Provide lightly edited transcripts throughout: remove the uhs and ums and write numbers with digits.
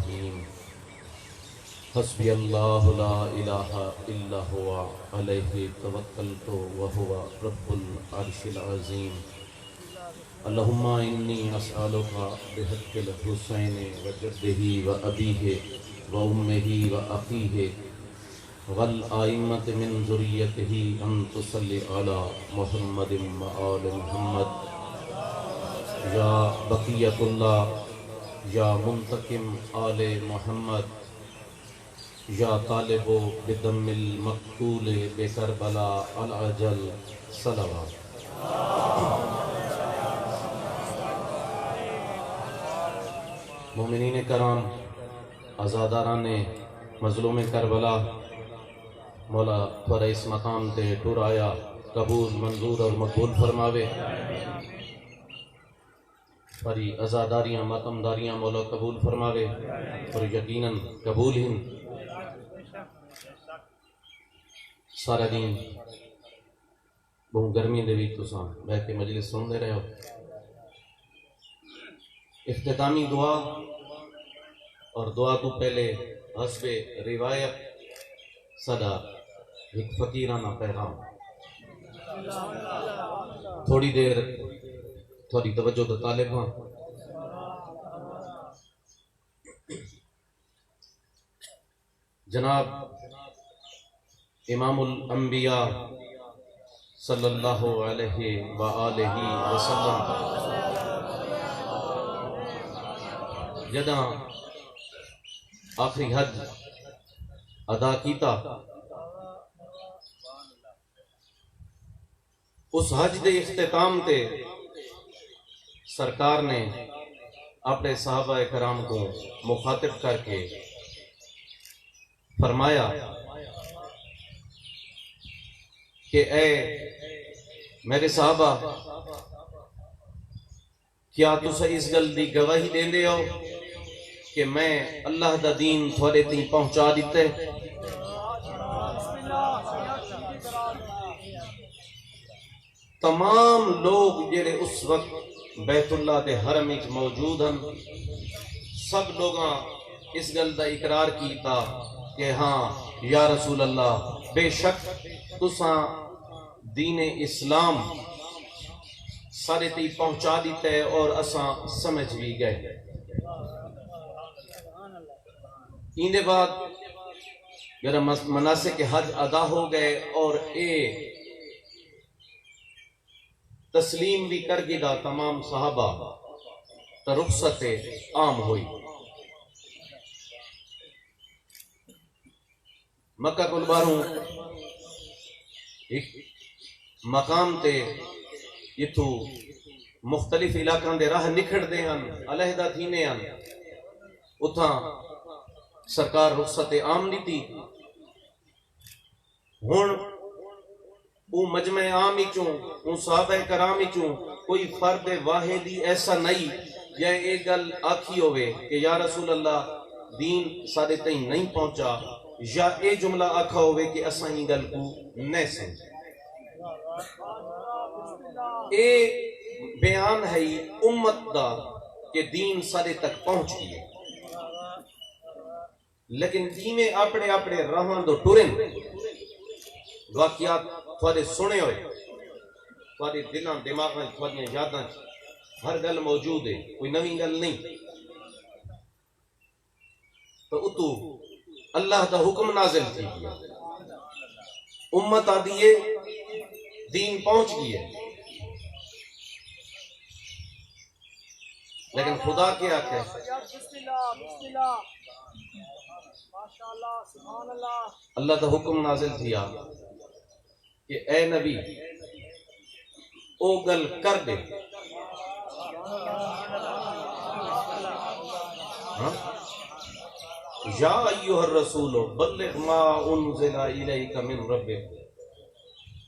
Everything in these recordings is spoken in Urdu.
الرحیم حسبی اللہ لا الہ الا ہوا علیہ توکلت وہو رب العرش العظیم اللہم انی اسألک بحق الحسین وجدہ وابیہ وامہ واخیہ والآئمۃ من ذریتہ ان تصلی علی محمد وآل محمد یا بقیت اللہ یا منتقم آل محمد یا طالب بدم المقتول بکربلا العجل صلوات۔ مومنین کرام، آزاداران مظلوم کربلا، مولا تھوڑا اس مقام تے ٹر آیا قبول منظور اور مقبول فرماوے۔ پری ازاداریاں ماتمداریاں مولا قبول فرماوے اور یقیناً قبول ہی۔ سارا دن بہت گرمی دے بھی تساں بیٹھ کے مجلس سن دے رہے ہو۔ اختتامی دعا اور دعا تو پہلے حسب روایت صدا ایک فقیرانہ پیغام، تھوڑی دیر تھوڑی توجہ تو طالب ہاں۔ جناب امام الانبیاء صلی اللہ علیہ وآلہ وسلم جداں آخری حج ادا کیتا، اس حج دے اختتام تے سرکار نے اپنے صحابہ کرام کو مخاطب کر کے فرمایا کہ اے میرے صحابہ، کیا تسا اس گل دی گواہی دیندے ہو کہ میں اللہ دا دین تھوڑے تھی پہنچا دیتے؟ تمام لوگ جڑے اس وقت بیت اللہ دے حرم وچ موجود ہیں، سب لوگاں اس گل دا اقرار کیتا کہ ہاں یا رسول اللہ، بے شک تساں دین اسلام سارے تی پہنچا دیتے اور اساں سمجھ بھی گئے۔ ان دے بعد میرا مناسک حج ادا ہو گئے اور اے تسلیم بھی کر گیا تمام صحابہ، تو رخصت عام ہوئی۔ مکہ کل باروں ایک مقام تے جتھو مختلف علاقوں دے راہ نکھڑ دے ہیں، علیحدہ تھینے ہیں، اتھاں سرکار رخصت عام دیتی۔ ہن او مجمع عام چوں، او صحابہ کرام چوں کوئی فرد واحدی ایسا نہیں یا ایک گل آکھی ہوئے کہ یا رسول اللہ دین سارے تئیں نہیں پہنچا، یا اے جملہ آکھا ہوئے کہ اساں ہی گل کو نہیں سمجھے۔ اے بیان ہے امت دا کہ دین سارے تک پہنچ گئے، لیکن دینے اپنے اپنے راہاں دو ٹرن۔ واقعات تھوڑے سنے ہوئے، تھوڑے دلاں دماغاں تھوڑیاں یاداں ہر گل موجود ہے، کوئی نویں گل نہیں۔ تو اتو اللہ دا حکم نازل تھی گیا، امت آدھیے دین پہنچ گئی ہے، لیکن خدا کیا کہ اللہ دا حکم نازل تھیا کہ اے نبی او گل کر دے، یا ایھا الرسول بلغ ما انزل الیک من ربک،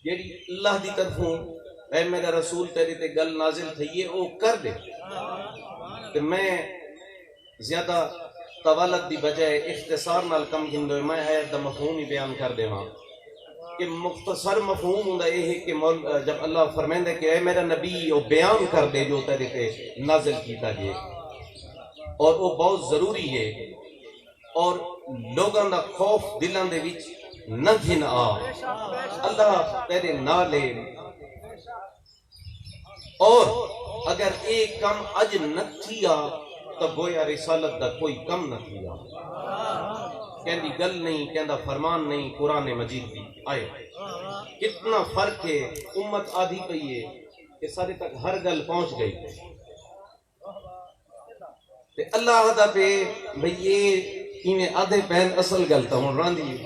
یعنی اللہ دی طرفوں اے میرا رسول تیری تے گل نازل تھی ہے او کر دے۔ کہ میں زیادہ طوالت دی بجائے اختصار نال کم گھندو، میں آیت دا مفہوم ہی بیان کر دے وہاں کہ مختصر مفہوم ہوں یہ ہے کہ جب اللہ فرمائندہ کہ اے میرا نبی وہ بیان کر دے جو تیرے تے نازل کیتا گئے، اور وہ بہت ضروری ہے اور لوگاں دا خوف دلاں دے وچ نہ گھن آ، اللہ تیرے نالے، اور اگر ایک کم اج نہ تھیا تو گویا رسالت دا کوئی کم نہ تھیا، کہندی گل نہیں، کہندا فرمان نہیں، قرآن مجید دی آئے کتنا فرق ہے۔ امت آدھی پئی ہے کہ سارے تک ہر گل پہنچ گئی تے اللہ دا پہ بھئی یہ ایویں آدھے پہن اصل گل تا ہن راندی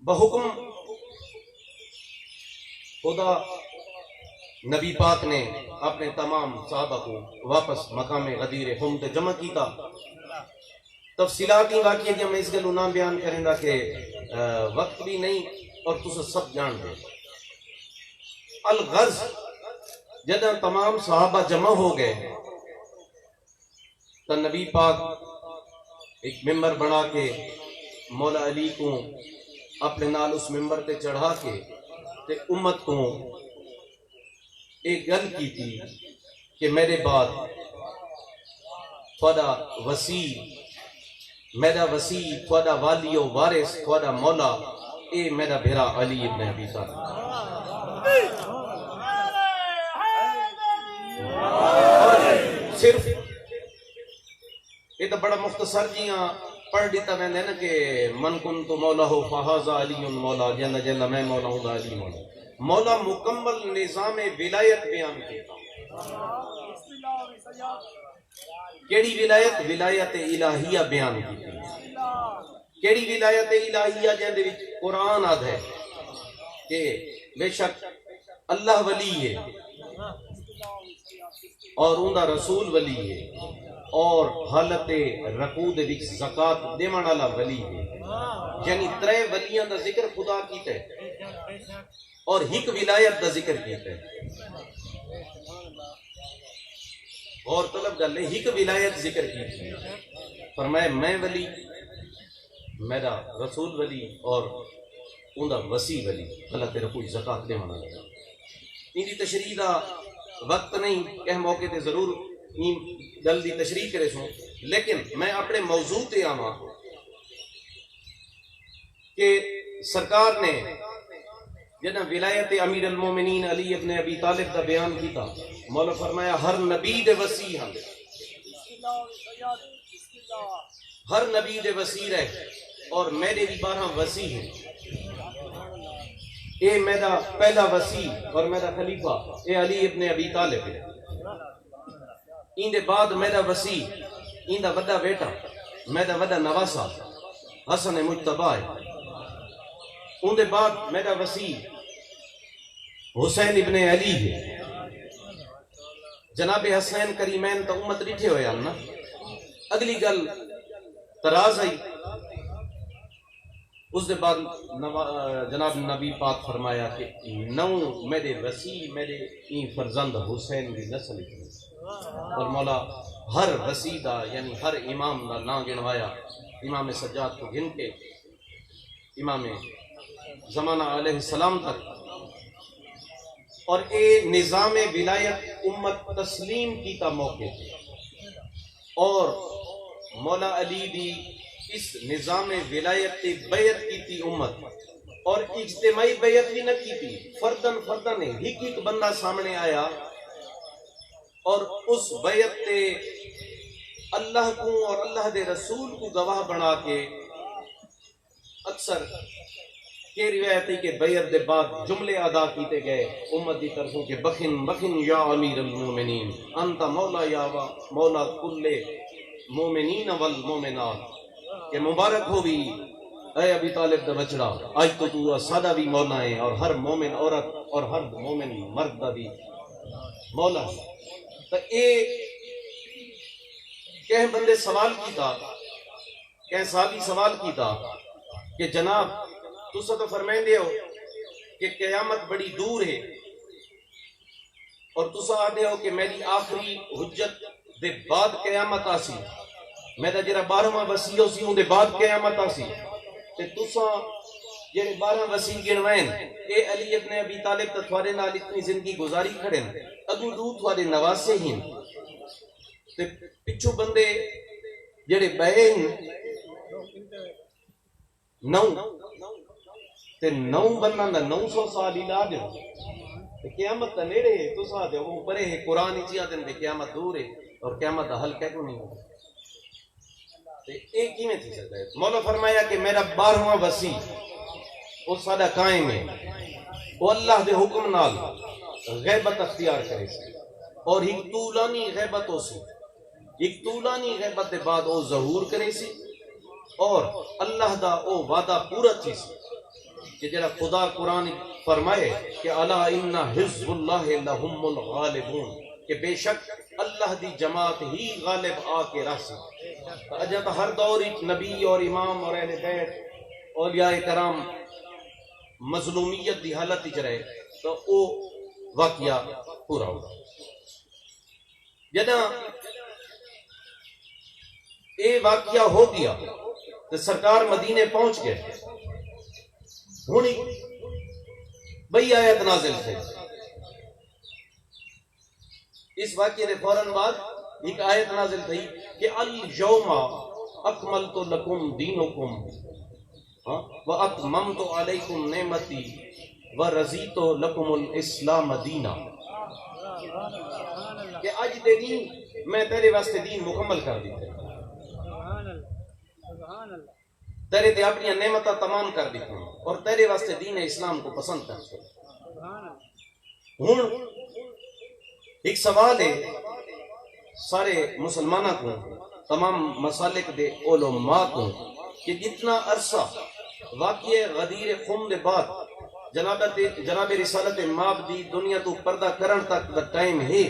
بحکم خدا نبی پاک نے اپنے تمام صحابہ کو واپس مقام غدیر ہم تے جمع کیتا۔ تفصیلاتی واقعے جی میں اس گلو نہ بیان کریں گا کہ وقت بھی نہیں اور تسا سب جان دے۔ الغرض جدہ تمام صحابہ جمع ہو گئے تو نبی پاک ایک ممبر بنا کے مولا علی کو اپنے نال اس ممبر تے چڑھا کے تے امت کو ایک گل کی تھی کہ میرے بعد تھوڑا وسیع، میرا وسیع، تھوڑا والی و وارث، تھوڑا مولا، اے میرا بھیرا علی ابن ابی طالب۔ اور صرف یہ تو بڑا مختصر جیاں پڑھ دیتا میں نے نا کہ من کنت مولا ہو فہذا علی مولا، جل جل میں مولا ہوں دا علی مولا۔ مولا مکمل نظام ولایت بیان کیتا۔ کیڑی ولایت؟ ولایت الہیہ بیان کی۔ کیڑی ولایت الہیہ جہاں وچ قرآن آد ہے کہ بے شک اللہ ولی ہے اور اوندا رسول ولی ہے اور حالت رکوع دے وچ زکات دیون والا ولی ہے، یعنی ترے ولیاں دا ذکر خدا کیتا ہے اور ایک ولایت دا ذکر کیتا ہے۔ اور طلب گل ہے ایک ولایت ذکر کی ہے، فرمایا میں ولی، میرا رسول ولی اور اوندا وسیع ولی، اللہ تیرا کوئی زکات دے والا ہے۔ ان دی تشریح دا وقت نہیں، کہ موقع تے ضرور این گل دی تشریح کرے سوں، لیکن میں اپنے موضوع تے آواں کہ سرکار نے جنہ ولایت امیر المومنین علی ابن ابی طالب دا بیان کیتا، مولا فرمایا ہر نبی دے وسیع ہن، ہر نبی دے وسیع ہے اور میرے بھی 12 وسیع ہیں۔ اے میرا پہلا وسیع اور میرا خلیفہ اے علی ابن ابی طالب ہے، ان دے بعد میرا وسیع ان دا وڈا بیٹا میرا وڈا نواسا حسن مجتبی ہے، ان دے بعد میرا وسیع حسین ابن علی ہے۔ جناب حسین کریمین تو امت ڈٹھے ہوئے نا۔ اگلی گل تراز آئی، اس دے بعد جناب نبی پاک فرمایا کہ نو میرے وسیع میرے این فرزند حسین دی نسل کی، اور مولا ہر وسیع دا یعنی ہر امام دا نام گنوایا، امام سجاد کو گن کے امام زمانہ علیہ السلام تک، اور اے نظام ولایت امت تسلیم کی تا موقع تھے، اور مولا علی دی اس نظام ولایت تے بیعت کی تھی امت، اور اجتماعی بیعت بھی نہ کی تھی، فردن فردن ایک ایک بندہ سامنے آیا اور اس بیعت تے اللہ کو اور اللہ دے رسول کو گواہ بنا کے اکثر کہ روایت ہے کہ بیعت دے بعد جملے ادا کیتے گئے امت دی طرفوں کے بخن بخن یا امیر المومنین انت مولا یا مولا کل مومنین والمومنات، کہ مبارک ہو بھی اے ابی طالب دا بچڑا، آج تو سادہ بھی مولا ہے اور ہر مومن عورت اور ہر مومن مرد دا بھی مولا ہے۔ تو اے کہ بندے سوال کیتا، کہ صحابی سوال کیتا کہ جناب تسا تو فرمائیں دے ہو کہ قیامت بڑی دور ہے، اور تسا آدھے ہو کہ میری آخری حجت دے بعد قیامت آسی، میرا جرا 12واں وسیع سی ہوں دے بعد قیامت آسی، تے تسا جڑے 12 وسیع گنوائن اے علی ابن ابی طالب تے تھوڑے نال اتنی زندگی گزاری کھڑے اگو دو تھوڑے نواسے ہی، تے پچھو بندے جڑے بہن نو تے نو بننا دا 900 سال علاج قیامت تا نیڑے ہے تو ساتھ وہ پرے ہے قرآن ہی چیہاں دن دے قیامت دور ہے اور قیامت دا حل کہہ کو نہیں ہوگا تے ایک ہی میں تھی سکتا ہے مولا فرمایا کہ میرا 12واں وسیع وہ سادہ قائم ہے وہ اللہ دے حکم نال غیبت اختیار کرے سی اور ایک طولانی غیبت ہو سی ایک طولانی غیبت دے بعد وہ ظہور کرے سی اور اللہ دا وہ وعدہ پورا تھی سی کہ جڑا خدا قرآن فرمائے کہ الا ان حزب اللہ لہم الغالبون کہ بے شک اللہ دی جماعت ہی غالب آ کے رہ سی اجا تو ہر دور ایک نبی اور امام اور اہل بیت اولیاء کرام مظلومیت دی حالت وچ رہے تو او واقعہ پورا ہو جداں اے واقعہ ہو گیا تو سرکار مدینے پہنچ گئے ہونی بئی آیت نازل تھے اس واقعے نے فوراً بعد ایک آیت نازل تھی کہ الیوم اکملت لکم دینکم واتممت علیکم نعمتی ورضیت لکم الاسلام دینا کہ اج دے دین میں تیرے واسطے دین مکمل کر دی تیرے تے اپنی نعمتیں تمام کر دی اور تیرے واسطے دین اسلام کو پسند کر دیا ہوں ایک سوال ہے سارے مسلمانوں کو تمام مسالک دے علماء کو کہ جتنا عرصہ واقع غدیر خم دے بعد جناب رسالت ماب دی دنیا تو پردہ کرن تک دا ٹائم ہے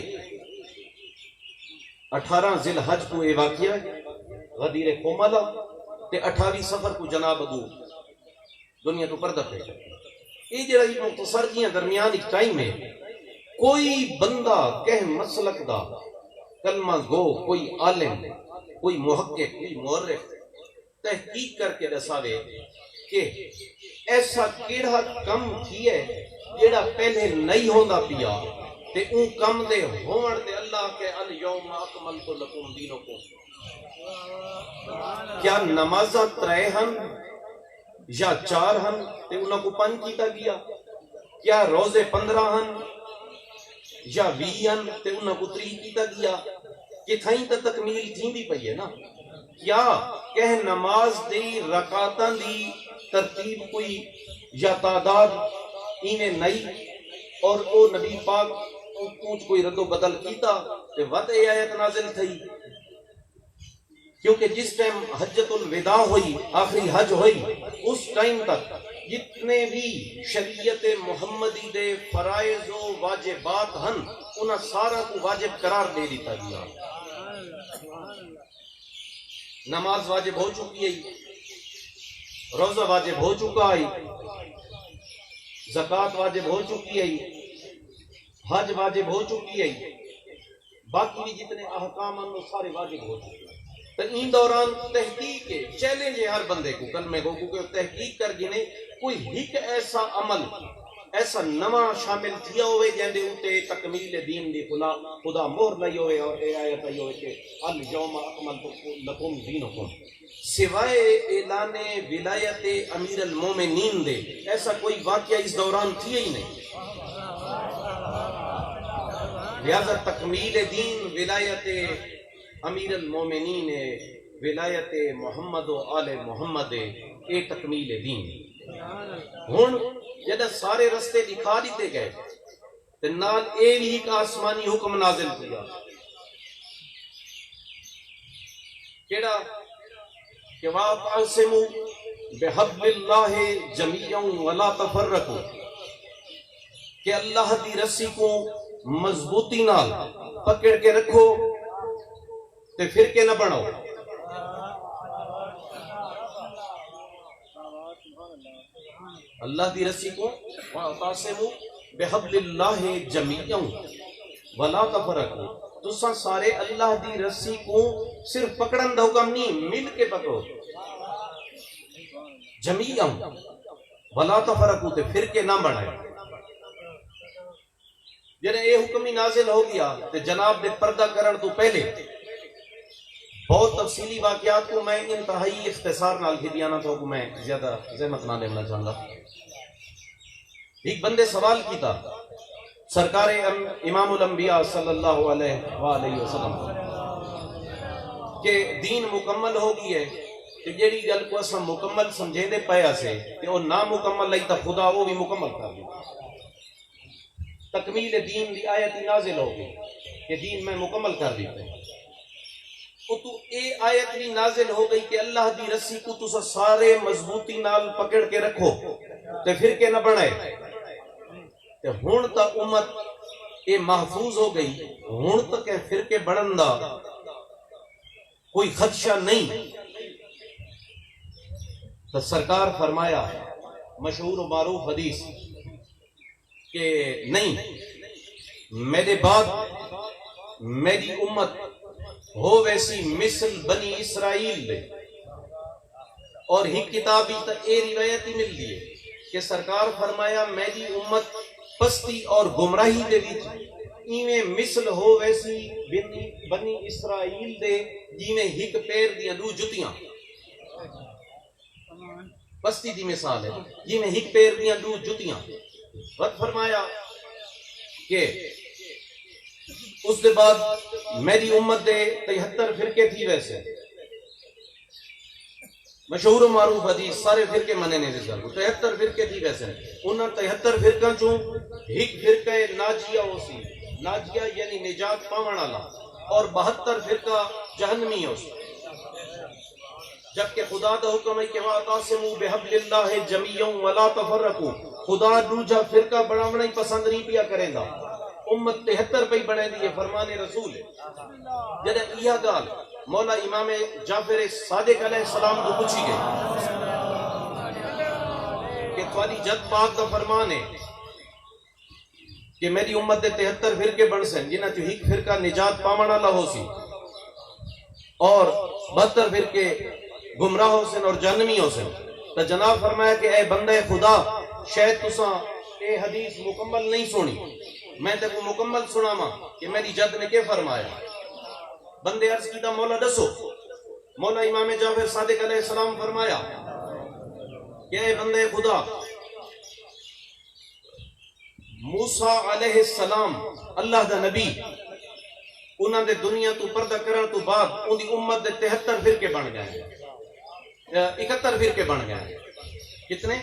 18 ذی الحج کو یہ واقعہ غدیر خم والا تے 28 سفر کو جناب ابو دنیا تو پردہ پہ یہ جڑا مختصر جیاں درمیان ایک ٹائم ہے کوئی بندہ کہہ مسلک دا کلمہ گو کوئی عالم کوئی محقق کوئی مورخ تحقیق کر کے دساوے کہ ایسا کیڑا کم کیے جڑا پہلے نہیں ہوندا پیا تے اون کم دے ہون تے اللہ کے الیوم اکملت لکم دینکم کیا نمازاں 3 ہن یا 4 ہن تے انہاں کو 5 کیتا گیا کیا روزے 15 ہن یا 20 ہن تے انہاں کو 3 کیتا گیا کہ تھائیں تے تکمیل تھیندی پئی ہے نا کیا کہ نماز دی رکعتاں دی ترتیب کوئی یا تعداد ایویں نہیں اور او نبی پاک کچھ کوئی رد و بدل کیتا تے ود اے آیت نازل تھی کیونکہ جس ٹائم حجۃ الوداع ہوئی آخری حج ہوئی اس ٹائم تک جتنے بھی شریعت محمدی دے فرائض و واجبات ہن انہاں سارا کو واجب قرار دے دیتا گیا نماز واجب ہو چکی ہے روزہ واجب ہو چکا ہے زکوٰۃ واجب ہو چکی ہے حج واجب ہو چکی ہے باقی بھی جتنے احکام ہیں وہ سارے واجب ہو چکے ہیں تو ان دوران تحقیق ہے چیلنج ہے ہر بندے کو کلمے کو کہ تحقیق کر گنے کوئی ایک ایسا عمل ایسا نواں شامل تھیا ہوئے جہاں دے اوتے تکمیل دین دی خدا مہر لئی ہوئے اور اے آیت آئی ہوئے کہ الیوم اکملت لکم دینکم سوائے اعلان ولایت امیر المومنین دے ایسا کوئی واقعہ اس دوران تھی ہی نہیں لہذا تکمیل دین ولایت امیر المومنین ولایت محمد و آل محمد اے تکمیل دین ہن جدہ سارے رستے دکھا دیتے گئے تے نال اے بھی ایک آسمانی حکم نازل کیا کیڑا کہ وَاعْتَصِمُوا بِحَبْلِ اللَّهِ جَمِيعًا وَلَا تَفَرَّقُوا کہ اللہ دی رسی کو مضبوطی نال پکڑ کے رکھو تے فرقے نہ بناؤ اللہ دی رسی کو وَاعْتَصِمُوا بِحَبْلِ اللَّهِ جَمِيعًا وَلَا تَفَرَّقُوا تساں سارے اللہ دی رسی کو صرف پکڑن دا حکم نہیں مل کے پکڑو جمیعاً وَلَا تَفَرَّقُوا تے فرقے نہ بنائے جنہیں یہ حکم ہی نازل ہو گیا تے جناب دے پردہ کرن تو پہلے بہت تفصیلی واقعات کو میں انتہائی اختصار نال ہدیانہ تو کو میں زیادہ زحمت نہ لینا چاہتا. ایک بندے سوال کیتا سرکار امام الانبیاء صلی اللہ علیہ وآلہ وسلم کہ دین مکمل ہو گئی ہے کہ جیڑی گل کو اساں مکمل سمجھے دے پیا سے کہ وہ نامکمل لئی تا خدا وہ بھی مکمل کر دی. تکمیل دین دی آیت نازل ہو گئی کہ دین میں مکمل کر دیتے ہیں. تو اے آیت بھی نازل ہو گئی کہ اللہ دی رسی کو تسا سارے مضبوطی نال پکڑ کے رکھو تے پھر کے نہ بنائے. تے ہن تا امت اے محفوظ ہو گئی, ہن تک فرقے بڑھن دا کوئی خدشہ نہیں. تو سرکار فرمایا مشہور و معروف حدیث کہ نہیں, میرے بعد میری امت ہو ویسی مثل بنی اسرائیل دے. اور ہی کتابی تا اے روایت ہی مل دیئے کہ سرکار فرمایا میری امت پستی اور گمراہی دے وچ ایویں مثل ہو ویسی بنی اسرائیل دے جیویں ہک پیر دیاں دو جتیاں. پستی دی مثال ہے جیویں ہک پیر دیاں دو جتیاں. وقت فرمایا کہ اس دے بعد میری امت دے 73 فرقے تھی. ویسے مشہور و معروف حدیث سارے فرقے منے نے ذکر 73 فرقے تھی. ویسے انہاں 73 فرقہ چوں ایک فرقہ ناجیہ ہو سی, ناجیہ یعنی نجات پاون والا, اور 72 فرقہ جہنمی ہو سی. جبکہ خدا دا حکم ہے کہ وَاعْتَصِمُوا بِحَبْلِ اللَّهِ جَمِيعًا وَلَا تَفَرَّقُوا. خدا دوجا فرقہ بناونا ہی پسند نہیں پیا کرے گا. امت 73 پہ بنے دی فرمان رسول ہے. جدہ یہ گال مولا امام جعفر صادق علیہ السلام کو پوچھی گئی کہ تھوڑی جد پاک کا فرمان ہے کہ میری امت دے 73 فرقے بن سن جنہ جو ایک فرقہ نجات پامانا نہ ہو سی اور 72 فرقے گمراہ ہو سن اور جہنمی ہو سن. تو جناب فرمایا کہ اے بندہ خدا شاید تساں اے حدیث مکمل نہیں سنی, میں تے کو مکمل سنا ماں کہ میری جد نے کیا فرمایا. بندے عرض کیتا مولا دسو. مولا امام جعفر صادق علیہ السلام فرمایا کہ اے بندے خدا موسیٰ علیہ السلام اللہ دا نبی انہاں دے دنیا تو پردہ کرن تو بعد ان دی امت دے 73 فرقے بن گئے, 71 فرقے بن گئے. کتنے؟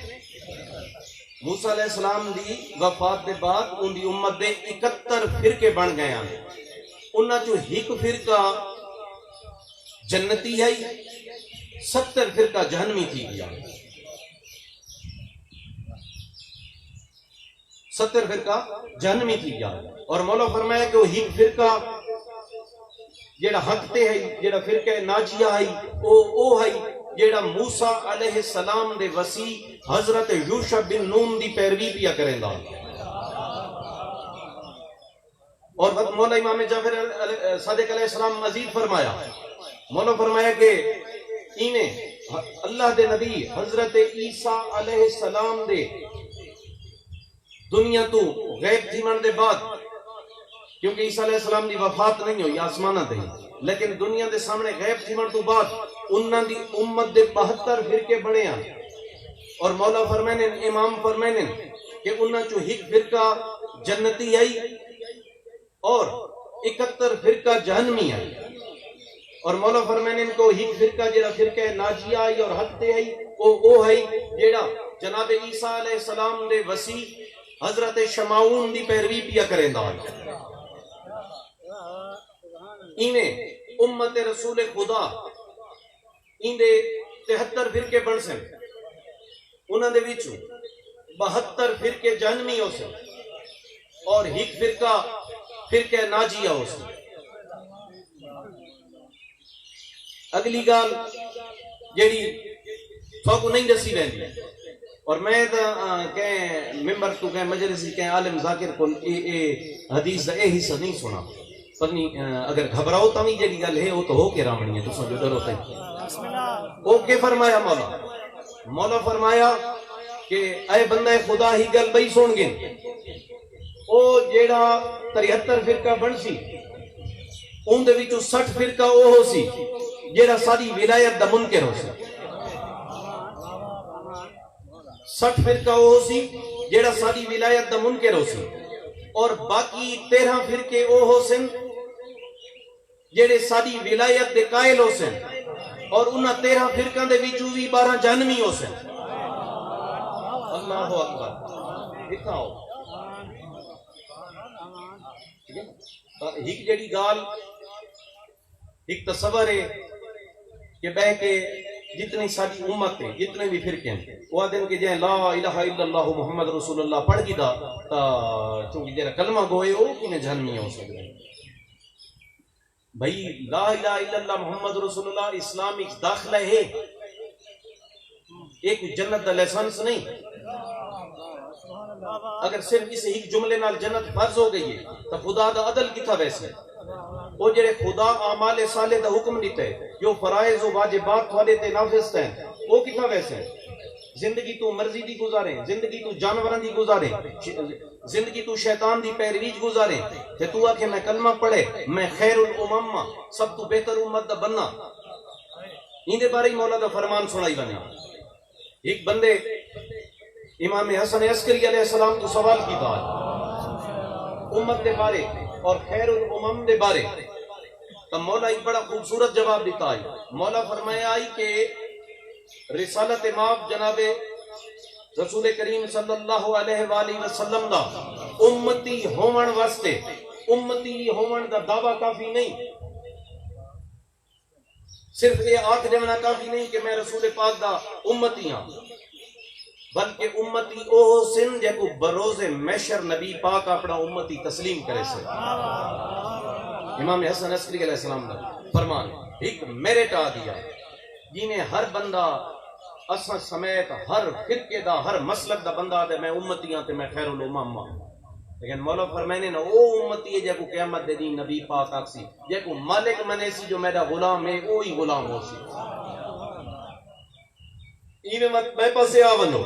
موسیٰ علیہ السلام دی وفات دے بعد ان دی امت دے 71 فرقے بن گئے ہیں. انہاں جو ایک فرقہ جنتی ہے, 70 فرقہ جہنمی تھی گیا. 70 فرقہ جہنمی تھی گیا. اور مولا فرمایا کہ وہ ایک فرقہ جیڑا حق تے ہے, جیڑا فرقہ ناجیہ ہے, او ہے جیڑا موسیٰ علیہ السلام دے وسیع حضرت یوشع بن نون دی پیروی پیا کریں گا. اور مولا امام جعفر صادق علیہ السلام مزید فرمایا, مولا فرمایا کہ انہیں اللہ دے نبی حضرت عیسیٰ علیہ السلام دے دنیا تو غیب تھیمن دے بعد, کیونکہ عیسیٰ علیہ السلام دی وفات نہیں ہوئی آسمانہ دے, لیکن دنیا دے سامنے غیب تھیمن تو بعد انہاں دی امت دے 72 فرقے بنے ہیں. اور مولا فرمائنے امام فرمائنے کہ انہاں چو ایک فرقہ جنتی ہے اور 71 فرقہ جہنمی ہے. اور مولا فرمائنے کو ایک فرقہ جیڑا فرقہ ناجیہ ہے اور حق تے ہے او ہے جیڑا جناب عیسیٰ علیہ السلام دے وسیع حضرت شمعون دی پیروی پیا کریں دا. انہیں امت رسول خدا ان دے 73 فرقے بن سن, انہاں دے وچوں 72 فرقے جہنمی ہو سن اور ایک فرقہ ناجیہ ہو سن. اگلی گال جیڑی تھوکو نہیں دسی ویندی, اور میں کہیں ممبر تو کہیں مجلسی کہیں عالم ذاکر کو اے حدیث دا اے حصہ نہیں سنا, پتنی اگر گھبراؤ تاوی جیڑی گل ہے وہ تو ہو کے رامنی ہے, تو سن جو ڈر ہوتا ہے. وہ کے فرمایا مولا فرمایا کہ اے بندہ خدا ہی گل بھئی سن گے, او جیڑا 73 فرقہ بن سی ان دے وچوں 60 فرقہ او ہو سی جیڑا ساری ولایت دا منکر ہو سی 60 فرقہ وہ سی جیڑا ساری ولایت دا منکر ہو سی اور باقی 13 فرقے وہ ہو سن جیڑے ساری ولایت دے قائل ہو سن اور انہاں 13 فرقاں دے وچوں بھی 12 جہنمی ہو سن اللہ اکبر دکھاؤ ایک جڑی گال ایک تصور ہے کہ بہ کے جتنی ساری امت ہے جتنے بھی فرقے ہیں وہ دن کہ جائیں لا الہ الا اللہ محمد رسول اللہ پڑھ گی دا تا چونکہ جیرا کلمہ گوئے ہو کہ میں جہنمی ہو سکتے ہیں بھئی لا الہ الا اللہ محمد رسول اللہ اسلام ایک داخلہ ہے ایک جنت دا لائسنس نہیں اگر صرف اسے ایک جملے نال جنت فرض ہو گئی ہے تو خدا دا عدل کتھا ویسے وہ جڑے خدا اعمال صالح دا حکم دیتا ہے جو فرائض و واجبات تھوڑے تے نافذ ہیں وہ کتھا ویسے زندگی تو مرضی دی گزاریں زندگی تو جانوراں دی گزاریں زندگی تو شیطان دی پیرویج گزاریں تے تو آکھے میں کلمہ پڑھے میں خیر الامم سب تو بہتر امت دا بننا ان دے بارے مولا دا فرمان سنائی بنیا ایک بندے امام حسن عسکری علیہ السلام تو سوال کی بات امت دے بارے اور خیر الامم دے بارے تو مولا ایک بڑا خوبصورت جواب دیتا ہے مولا فرمایا آئی کہ رسالت ماب جناب رسول کریم صلی اللہ علیہ وآلہ وسلم دا امتی ہومن واسطے امتی ہومن دا دعویٰ کافی نہیں صرف یہ آنکھ دینا کافی نہیں کہ میں رسول پاک دا امتی ہاں بلکہ امتی او سن جے کو بروز محشر نبی پاک اپنا امتی تسلیم کرے سے امام حسن عسکری علیہ السلام نے فرمان ایک میرٹ آ دیا جنہیں ہر بندہ اساں سمیت ہر فرقے دا ہر مسلک دا بندہ دے میں امتیاں تے میں خیر الامم لیکن مولا فرمانے نا او امتی ہے جے کو قیامت دے دین نبی پاک آکسی جے کو مالک منے سی جو میرا غلام ہے وہی غلام ہو سی ایویں مت میں پاسے آونو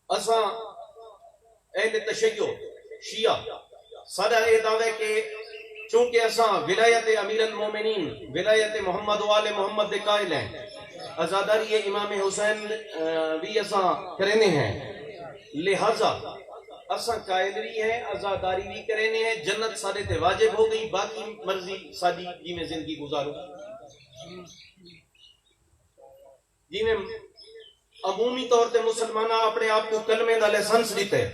اساں اہل تشیع شیعہ سارا اے دعوے کہ چونکہ اساں ولایت امیر المومنین ولایت محمد و آل محمد دے قائل ہیں عزاداری امام حسین بھی اساں کرنے ہیں لہذا اساں قائل بھی ہیں عزاداری بھی کرنے ہیں جنت سارے تے واجب ہو گئی باقی مرضی ساری جی میں زندگی گزارو جی میں عمومی طور تے مسلمانہ اپنے آپ کو کلمے دا لائسنس دیتے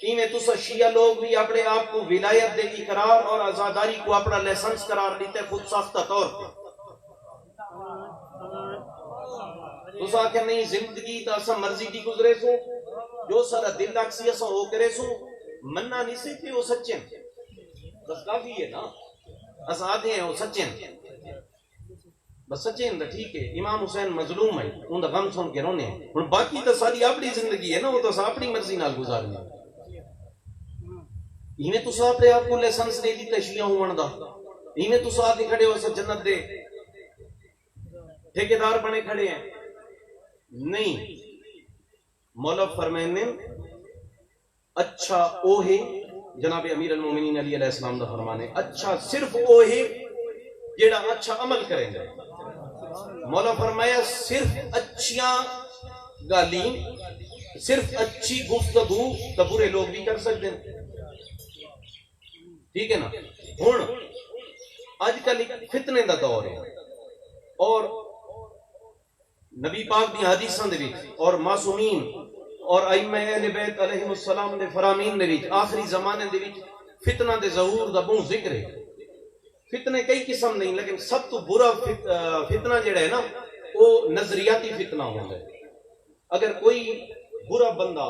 ایویں تسا شیعہ لوگ بھی اپنے آپ کو ولایت دے اقرار اور عزاداری کو اپنا لائسنس قرار دیتے خود ساختہ طور پہ تسا کہ نہیں زندگی تا اسا مرضی دی گزرے سو جو سارا دل لاکسی اسا ہو کرے سو مننا نہیں سے کہ وہ سچے بس کافی ہے نا اسا آدھے ہیں وہ سچے بس سچے ہیں ٹھیک ہے امام حسین مظلوم ہے ان دا غم سن کے رونے ہیں اور باقی تو ساری اپنی زندگی ہے نا وہ تو اپنی مرضی نال گزارنی ایویں تو اپنے آپ کو لائسنس دے دی تشیعہ ہون دا ایویں تو آدھے کھڑے ہو سب جنت دے ٹھیکیدار بنے کھڑے ہیں نہیں مولا فرمانے اچھا او ہے جناب امیر المومنین علی علیہ السلام دا فرمانے اچھا صرف او ہے جیڑا اچھا عمل کریں گے مولا فرمایا صرف اچھیاں گالیں صرف اچھی گفتگو تو برے لوگ بھی کر سکتے ہیں ٹھیک ہے نا ہن آج کل فتنے دا دور ہے اور نبی پاک دی حدیثاں دے وچ اور معصومین اور ائمہ اہل بیت علیہ السلام دے فرامین دے وچ آخری زمانے دے وچ فتنہ دے ظہور دا بہت ذکر ہے فتنے کئی قسم نہیں لیکن سب تو برا فتنہ جڑا ہے نا وہ نظریاتی فتنہ ہوتا ہے اگر کوئی برا بندہ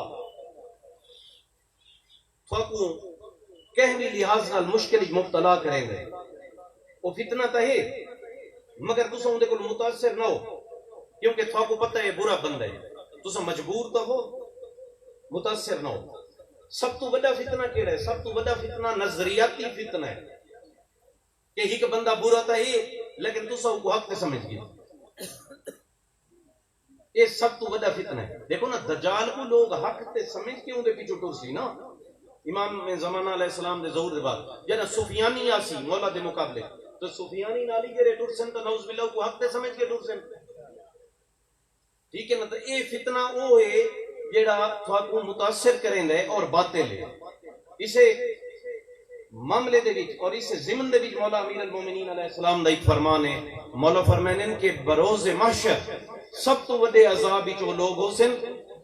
فاقو کہنی لحاظ نال مشکل مبتلا کریں گے وہ فتنہ تو ہے مگر تسا اندے کو متاثر نہ ہو کیونکہ تھوڑا پتہ ہے برا بندہ ہے تسا مجبور تو ہو متاثر نہ ہو سب تو بڑا فتنہ کیڑا ہے سب تو بڑا فتنہ نظریاتی فتنہ ہے کہ ایک بندہ برا تھا ہی لیکن تسا کو حق تے سمجھ گیا یہ سب تو بڑا فتنہ ہے دیکھو نا دجال کو لوگ حق تے سمجھ کے اون دے پیچھے ٹر سی نا امام زمانہ علیہ السلام دے ظہور دے بعد جنا سفیانی آسی مولا دے مقابلے تو سفیانی نالی جڑے ٹر سن تو نعوذ باللہ کو حق تے سمجھ کے ٹر سن. ٹھیک ہے نا. تو اے فتنہ او ہے جڑا تھاکو متاثر کریں دے اور باطل ہے. اسے معاملے دے وچ اور اس ضمن دے وچ مولا امیر المومنین علیہ السلام دا ایک فرمان ہے. مولا فرمانن کہ بروز محشر سب تو وڈے عذاب وچ وہ لوگ ہو سن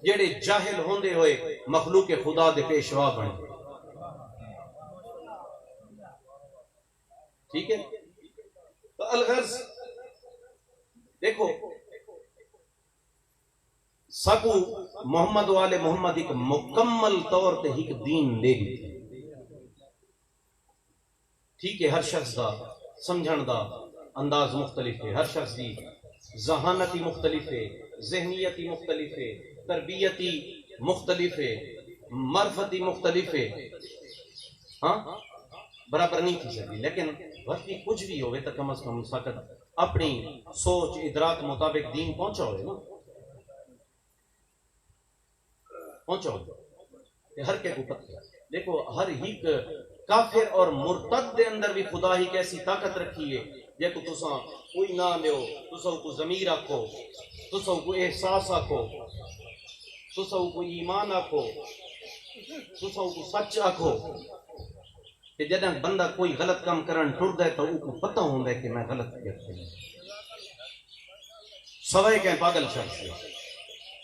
جڑے جاہل ہوندے ہوئے مخلوق خدا دے پیشوا بن. ٹھیک ہے. تو الغرض دیکھو سکو محمد والے محمد ایک مکمل طور تے ایک دین دے دی. ٹھیک ہے. ہر شخص دا سمجھن دا انداز مختلف ہے. ہر شخص دی ذہانتی مختلف ہے, ذہنیتی مختلف ہے, تربیتی مختلف ہے, معرفتی مختلف ہے. ہاں برابر نہیں تھی سکتی. لیکن وقت کچھ بھی ہوئے تو کم از کم سکت اپنی سوچ ادراک مطابق دین پہنچا ہوئے نا, پہنچا ہوئے ہر کے کو پتہ. دیکھو ہر ایک کافر اور مرتد دے اندر بھی خدا ہی کیسی طاقت رکھی ہے. جے کو تساں کوئی نہ لیو, تساں کو ضمیر آکھو, تساں کو احساس آکھو, تساں کو ایمان آکھو, تساں کو سچ آکھو, کہ جدہ بندہ کوئی غلط کام کرن ٹر دے تو او کو پتہ ہوندا ہے کہ میں غلط کرتا ہوں. سوائے کہ پاگل شخص ہے.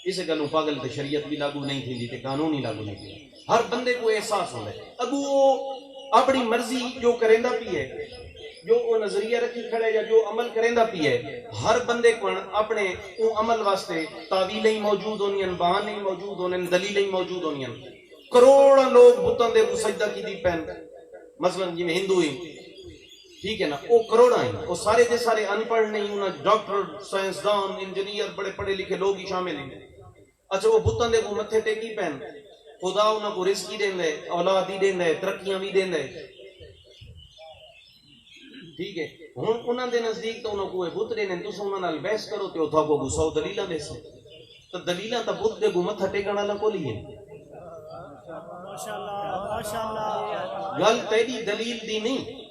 اس گلوں پاگل تے شریعت بھی لاگو نہیں تھی تے قانون ہی لاگو نہیں تھی. ہر بندے کو احساس ہوندا ہے. اگو وہ اپنی مرضی جو کریندا پی ہے, جو وہ نظریہ رکھی کھڑے یا جو عمل کریندا پی ہے, ہر بندے کو اپنے او عمل واسطے تاویلیں موجود ہونیاں, بہانے موجود ہونے, دلیلیں موجود ہونیاں. کروڑاں لوگ بتاں دے کو سجدہ کیتی پین, مثلا جی میں ہندو ہی, ٹھیک ہے نا, وہ کروڑاں ہیں, وہ سارے دے سارے ان پڑھ نہیں, انہاں ڈاکٹر, سائنسدان, انجینئر, بڑے پڑھے لکھے لوگ ہی شامل ہیں. اچھا وہ بتاں دے کو متھے ٹیکی پین, خدا انہاں کو رزق ہی دین دے, اولاد ہی دین دے, ترقیاں بھی دین دے. ٹھیک ہے. ہن انہاں دے نزدیک تو انہاں کو بت دینے, تساں انہاں نال بحث کرو تے اوتھا کو 100 دلیلاں دے سن. تو دلیلاں تا بت دے کو متھا ٹیکن والا کول ہی ہے. گل تیری دلیل دی نہیں.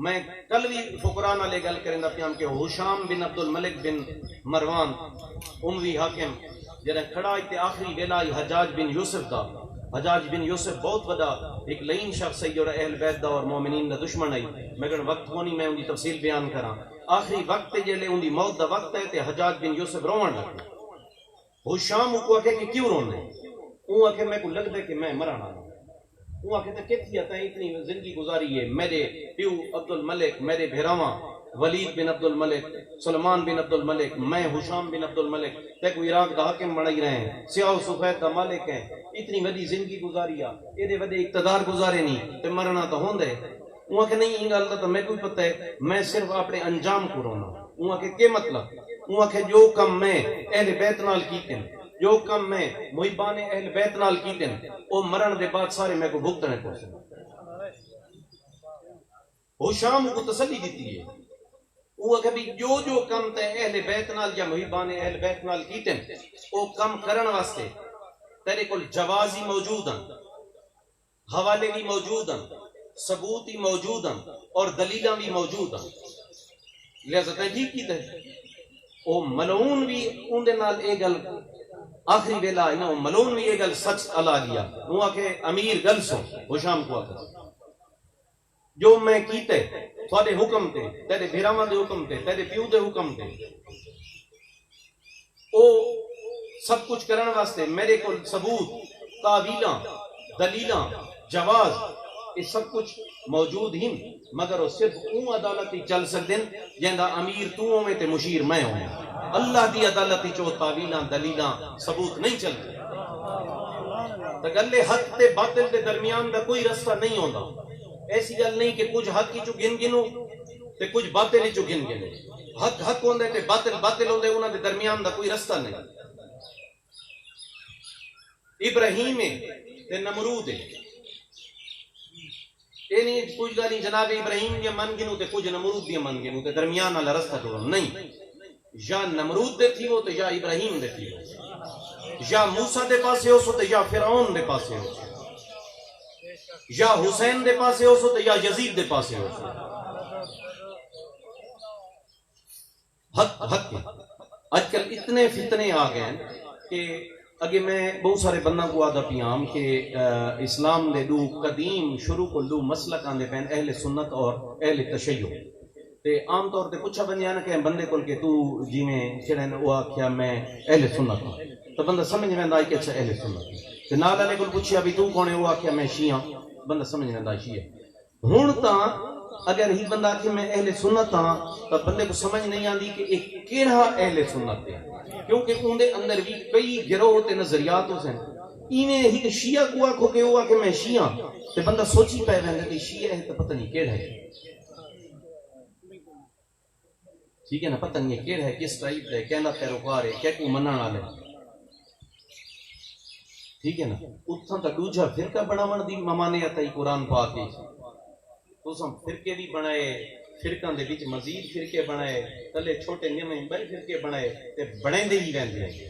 میں کل بھی فقراء نال گل کریندا پیاں کہ ہشام بن عبد الملک بن مروان اموی حاکم جڑا کھڑا تے آخری ویلا حجاج بن یوسف دا. حجاج بن یوسف بہت بڑا ایک لعین شخص ہے جو اہل بیت دا اور مومنین دا دشمن ہے. مگر وقت ہونی میں ان کی تفصیل بیان کراں. آخری وقت جلے ان دی موت دا وقت ہے تے حجاج بن یوسف روان لگا. ہشام کو آکھے کہ کیوں رونا ہے؟ وہ آکھے میں کو لگتا ہے کہ میں مرانا ہوں. وہ آکھے تو کتنی تائیں اتنی زندگی گزاری ہے, میرے پیو عبد الملک, میرے بھیراواں ولید بن عبد الملک, سلمان بن عبد الملک, میں ہشام بن عبد الملک, تے کو عراق دا حاکم بنائی رہے ہیں, سیاہ و سفید دا مالک ہیں, اتنی وڈی زندگی گزاری ہے, یہ وڈے اقتدار گزارے نہیں, تے مرنا تو ہوندا ہے. وہ کہ نہیں ان گل تو میں کوئی پتہ ہے, میں صرف اپنے انجام کو رونا. وہ کہ کیا مطلب؟ وہ کہ جو کم میں اہل بیت نال کیتے ہیں, جو کم میں محبان اہل بیت نال کیتے ہیں, وہ مرن دے بعد سارے میں کو بھگتنے کو سن. ہشام کو تسلی دیتی ہے. وہ کہ بھی جو کم تے اہل بیت نال یا محبان اہل بیت نال کیتے ہیں, وہ کم کرن واسطے تیرے کول جواز ہی موجود ہیں, حوالے بھی موجود ہیں, ثبوت ہی موجود ہیں, اور دلیلاں بھی موجود ہیں. لہذا تحقیق کی تے او ملعون بھی ان دے نال اے گل آخری ویلا ہے نا, ملعون بھی اے گل سچ علا گیا. وہ کہ امیر گل سو ہشام کو آتا جو میں کیتے تھوڑے حکم تے, تیرے بھیراواں دے حکم تے, تیرے پیو دے حکم تے, او سب کچھ کرن واسطے میرے کو ثبوت, تعویلاں, دلیلاں, جواز, یہ سب کچھ موجود ہیں. مگر وہ صرف اون عدالت ہی چل سکتے ہیں جہاں امیر تو ہوئے تے مشیر میں ہوں. اللہ دی عدالت ہی چو تعویلاں, دلیلاں, ثبوت نہیں چلتے. تو گلے حق تے باطل دے درمیان دا کوئی رستہ نہیں ہوندا. ایسی گل نہیں کہ کچھ حق ہی چو گن گنو تے کچھ باطل ہی چو گن گنو. حق حق ہوندے تے باطل باطل ہوندے, انہاں دے درمیان دا کوئی رستہ نہیں. ابراہیم تے نمرود یہ نہیں کچھ گل نہیں جناب ابراہیم دیا من گنو تے کچھ نمرود دیا من گنو تے درمیان والا رستہ جوڑو نہیں. یا نمرود دے تھی ہو تے یا ابراہیم دے تھی ہو, یا موسیٰ دے پاسے ہو سو تے یا فرعون دے پاسے ہو سو, یا حسین دے پاسے ہو سو تے یا یزید دے پاسے ہو سو. حق حق اج کل اتنے فتنے آ گئے کہ اگے میں بہت سارے بندہ کو آدھا پیام کہ اسلام دے دو قدیم شروع کو دو مسلک آندے پین اہل سنت اور اہل تشیع تے عام طور تے پوچھا بندیاں نا کہ بندے کول کہ تو جی میں چڑھن او آکھیا میں اہل سنت ہوں تو بندہ سمجھ میں آئی کہ اچھا اہل سنت تے نال والے کول پوچھیا بھی تو کون ہے او آکھیا میں شیعہ بندہ سمجھ میں آئی شیعہ ہن تاں اگر ہی بندہ کہ میں اہل سنت ہاں تو بندے کو سمجھ نہیں آندی کہ ایک کیڑا اہل سنت ہے کیونکہ ان دے اندر بھی کئی گروہ تے نظریات ہو سن ایویں ہی شیعہ کو آکھو کہ وہ آکھے میں شیعہ تے بندہ سوچی پے ویندا کہ شیعہ ہے تو پتہ نہیں کیڑا ہے ٹھیک ہے نا پتہ نہیں کیڑا ہے کس ٹائپ ہے کہندا پیروکار ہے کہ کو منن والے ٹھیک ہے نا اتھاں تا دوجا فرقہ بناون دی ممانعت ہے قرآن پاک وچ تساں فرقے بھی بنائے فرقاں دے وچ مزید فرقے بنائے تلے چھوٹے نمے بڑے فرقے بنائے تے بنائندے ہی رہندے ہیں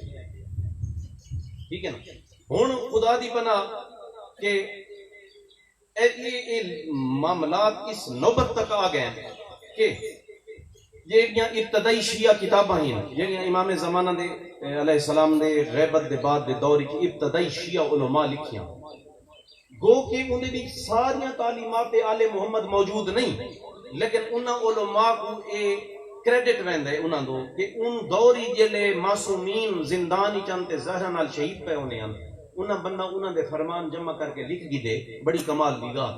ٹھیک ہے نا ہن خدا دی پناہ کہ یہ معاملات اس نوبت تک آ گئے کہ یہ ابتدائی شیعہ کتاباں ہیں جہاں امام زمانہ دے علیہ السلام دے غیبت دے بعد دے دور کی ابتدائی شیعہ علماء لکھیاں گو کہ انہیں بھی ساری تعلیمات آل محمد موجود نہیں لیکن انہاں علماء کو کریڈٹ ویندا ہے انہاں دو کہ ان دوری جلے معصومین زندانی چانتے زہرہ نال شہید پہ ہونے ہیں انہاں بندہ انہاں دے فرمان جمع کر کے لکھ گی دے بڑی کمال دی گا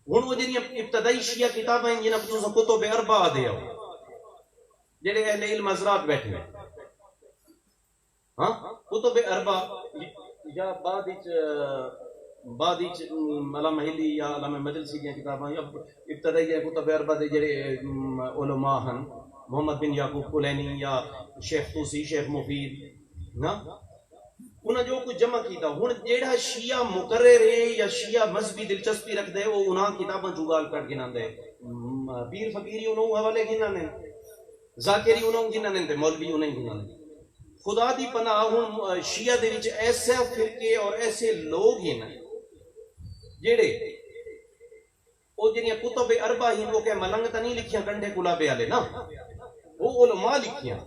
ہن وہ جڑی ابتدائی شیعہ کتابیں جنہاں کو کتب اربعہ دے ہو جڑے اہل علم حضرات بیٹھے ہیں ہاں کتب اربعہ یا بعد علامہ ہلی یا علامہ مجلسی کی کتاباں یا ابتدائی کتب اربعہ دے جڑے علماء ہیں محمد بن یعقوب کلینی یا شیخ توسی شیخ مفید نا انہاں جو کچھ جمع کیتا ہن جیڑا شیعہ مقرر ہے یا شیعہ مذہبی دلچسپی رکھ دے وہ انہاں کتاباں چگال کٹ گنا دے پیر فقیری انہوں حوالے گنا نے ذاکری انہوں گنا نے تے مولوی انہوں گنا نے خدا دی پناہ ہن شیعہ دے وچ ایسے فرقے اور ایسے لوگ ہیں جیڑے او جڑیاں کتب اربعہ ہیں وہ کہ ملنگ تا نہیں لکھیاں کنڈے کلابے والے نا وہ علماء لکھیاں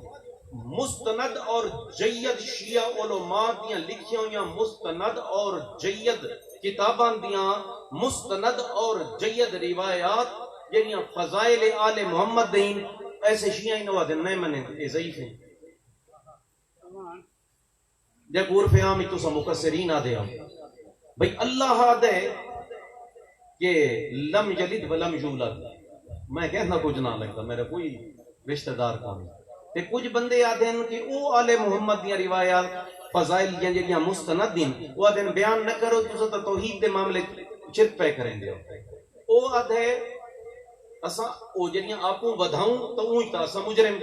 مستند اور جید شیعہ علماء دیاں لکھیاں ہویاں مستند اور جید کتاباں دیاں مستند اور جید روایات جڑیاں فضائل آل محمد دین ایسے شیعہ انہوں دن نہیں منے یہ ضعیف ہیں جب عرف عام تو سا مکسرین آدھے ہم بھئی اللہ آدھے کہ لم یلد ولم یولد میں کہنا کچھ نہ لگتا میرا کوئی رشتہ دار کام تے کچھ بندے آدھے ہیں کہ او آل محمد دیاں روایات فضائل جہاں مستند دین وہ آدھے بیان نہ کرو تو سا توحید دے معاملے چرک پہ کریں گے او آدھے اسا او جہاں آپوں ودھاؤں تو اوہی تا اسا مجرم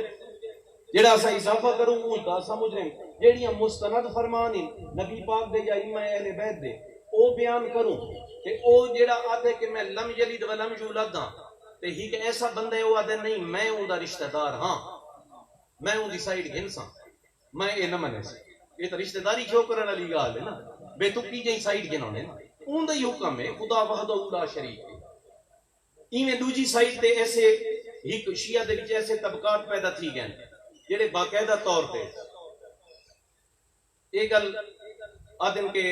جڑا اسا اضافہ کروں اوہی تا اسا مجرم جہاں مستند فرمان نبی پاک دے یا امہ اہل بیت دے او بیان کروں کہ او جڑا آدھے کہ میں لم یلد ولم یولد ہاں تے ہی کہ ایسا بندہ ہے وہ آدھے نہیں میں اون دا رشتہ دار ہاں میں اون دی سائیڈ گھنساں میں اے نہ منے سی یہ تو رشتہ داری کیوں کرن والی گل ہے نا بے تکی جئی سائیڈ گھنونے اون دا ہی حکم ہے خدا وحدہ لا شریک ہے ایویں دوجی سائیڈ تے ایسے ایک شیعہ دے وچ ایسے طبقات پیدا تھی گئے جڑے باقاعدہ طور تے یہ گل آدم کے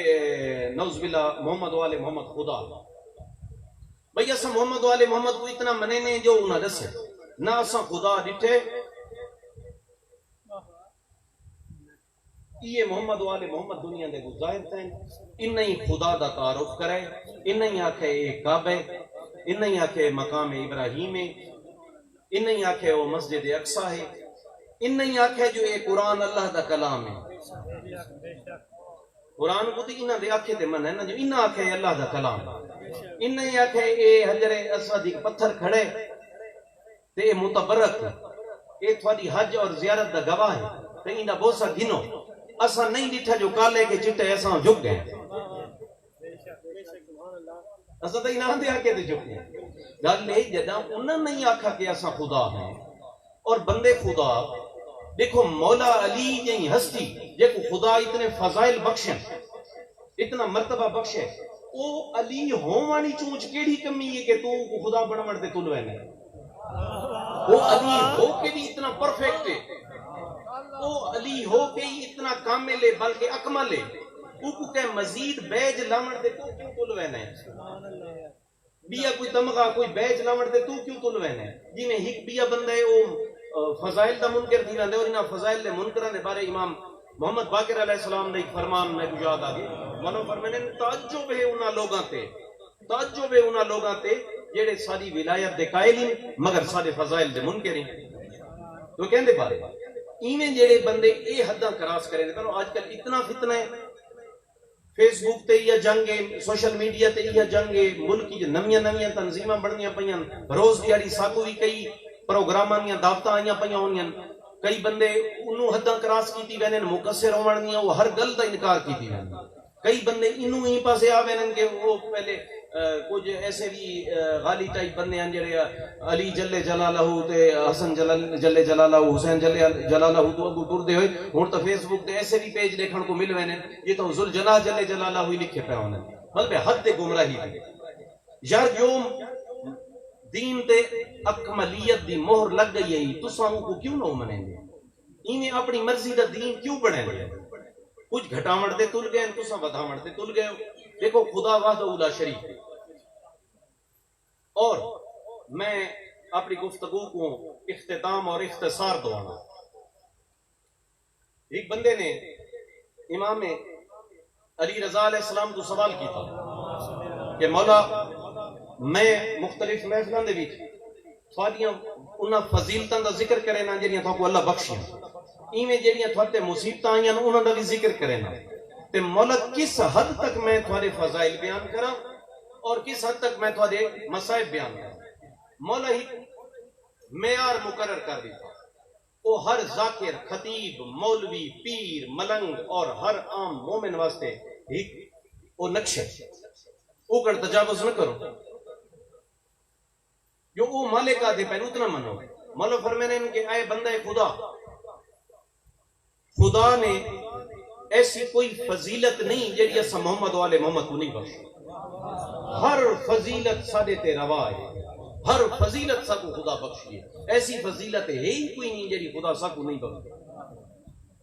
نعوذ باللہ محمد والے محمد خدا بھئی اسا محمد والے محمد کو اتنا منے نے جو انہاں دسے نہ اسا خدا ڈٹھے یہ محمد والے محمد دنیا دے کو ظاہر تھے انہاں ہی خدا دا تعارف کرے انہاں ہی آکھے ایک کعبہ انہاں ہی آکھے مقام ابراہیم ہے انہاں ہی آکھے وہ مسجد اقصی ہے انہاں ہی آکھے جو یہ قرآن اللہ دا کلام ہے قرآن کو تو انہاں دے آکھے تے من ہے نا جو انہاں آکھے اللہ دا کلام انہاں ہی آکھے اے حجر اسود ایک پتھر کھڑے تے اے متبرک اے تھوڑی حج اور زیارت دا گواہ ہے تے انہاں بوسا گنو اسا نہیں ڈٹھا جو کالے کے چٹے اساں جھک گئے اسا تے انہاں دے آکھے تے جھک گئے گل اے جداں انہاں نہیں آکھا کہ اساں خدا ہیں اور بندے خدا دیکھو مولا علی جی ہستی جیکو خدا اتنے فضائل بخشیں اتنا مرتبہ بخشے او علی ہووانی چونچ کیڑی کمی ہے کہ تو خدا بنوڑ تے تلوے نے وہ علی ہو کے بھی اتنا پرفیکٹ ہے، وہ علی ہو کے ہی اتنا کامل ہے بلکہ اکمل ہے، کو کہ مزید بیج لاون دے تو کیوں تل وینا ہے؟ بیا کوئی تمغہ کوئی بیج لاون دے تو کیوں تل وینا ہے؟ جی میں ہک بیا بندہ ہے وہ فضائل دا منکر تھی ویندے، اور انہاں فضائل دے منکراں دے بارے امام محمد باقر علیہ السلام نے ایک فرمان میں کو یاد آ گیا، منو فرمانے تعجب ہے انہاں لوگاں تے، تعجب ہے انہاں لوگاں تے جڑے ساری ولایت دے قائل ہیں مگر سارے فضائل دے منکر ہیں۔ تو کہندے بارے ایویں جڑے بندے اے حداں کراس کرے نے، آج کل اتنا فتنہ ہے، فیس بک تے یا جنگ سوشل میڈیا تے یا جنگ ملک کی نویاں نویاں تنظیماں بننیاں پیاں، روز دیہڑی ساکو بھی کئی پروگراماں دیاں دعوتاں آئیاں پیاں ہونیاں، کئی بندے انہوں حداں کراس کیتی وینن، مقصر ہون دیاں وہ ہر گل دا انکار کیتی وینن، کئی بندے انہوں ہی پاسے آ وینن کہ وہ پہلے کچھ ایسے بھی غالی ٹائپ بندے ہیں جڑے علی جل جلالہ تے حسن جل جلالہ حسین جل جلالہ تو اگو ٹردے ہوئے ہن تو فیس بک تے ایسے بھی پیج دیکھن کو مل وینے یہ تو ذل جناح جل جلالہ ہوئی لکھے پے ہونے بلکہ حد تے گمراہی دی یار جو دین تے اکملیت دی مہر لگ گئی ہے تساں کو کیوں نہ منیں گے؟ ایویں اپنی مرضی دا دین کیوں بنے گے؟ کچھ گھٹاوڑ تے تل گئے تساں ودھاوڑ تے تل گئے ہو۔ دیکھو خدا وحدہ لا شریک ہے۔ اور میں اپنی گفتگو کو اختتام اور اختصار دوانا، ایک بندے نے امام علی رضا علیہ السلام کو سوال کیتا کہ مولا میں مختلف محفلاں دے وچ تھوڑیاں انہاں فضیلتاں دا ذکر کرے نا جڑیاں تھاکو اللہ بخشیاں، ایویں جڑیاں تھوڑے مصیبتاں آئیاں انہاں دا بھی ذکر کرے نا، تے مولا کس حد تک میں تھوڑے فضائل بیان کراں اور کس حد تک میں تھوڑے مصائب بیان کراں؟ مولا ہی معیار مقرر کر دیتا، وہ ہر ذاکر خطیب مولوی پیر ملنگ اور ہر عام مومن واسطے ایک وہ نقشہ وہ کر تجاوز نہ کرو، جو وہ مالک آدھے پہلے اتنا منو۔ مولا فرمانے کہ اے بندہ خدا، خدا نے ایسی کوئی فضیلت نہیں جیڑی اسا محمد والے محمد کو نہیں بخشی، ہر فضیلت ساڈے تے روا ہے، ہر فضیلت سا کو خدا بخشی ہے، ایسی فضیلت ہے ہی کوئی نہیں جیڑی خدا سا کو نہیں بخشی۔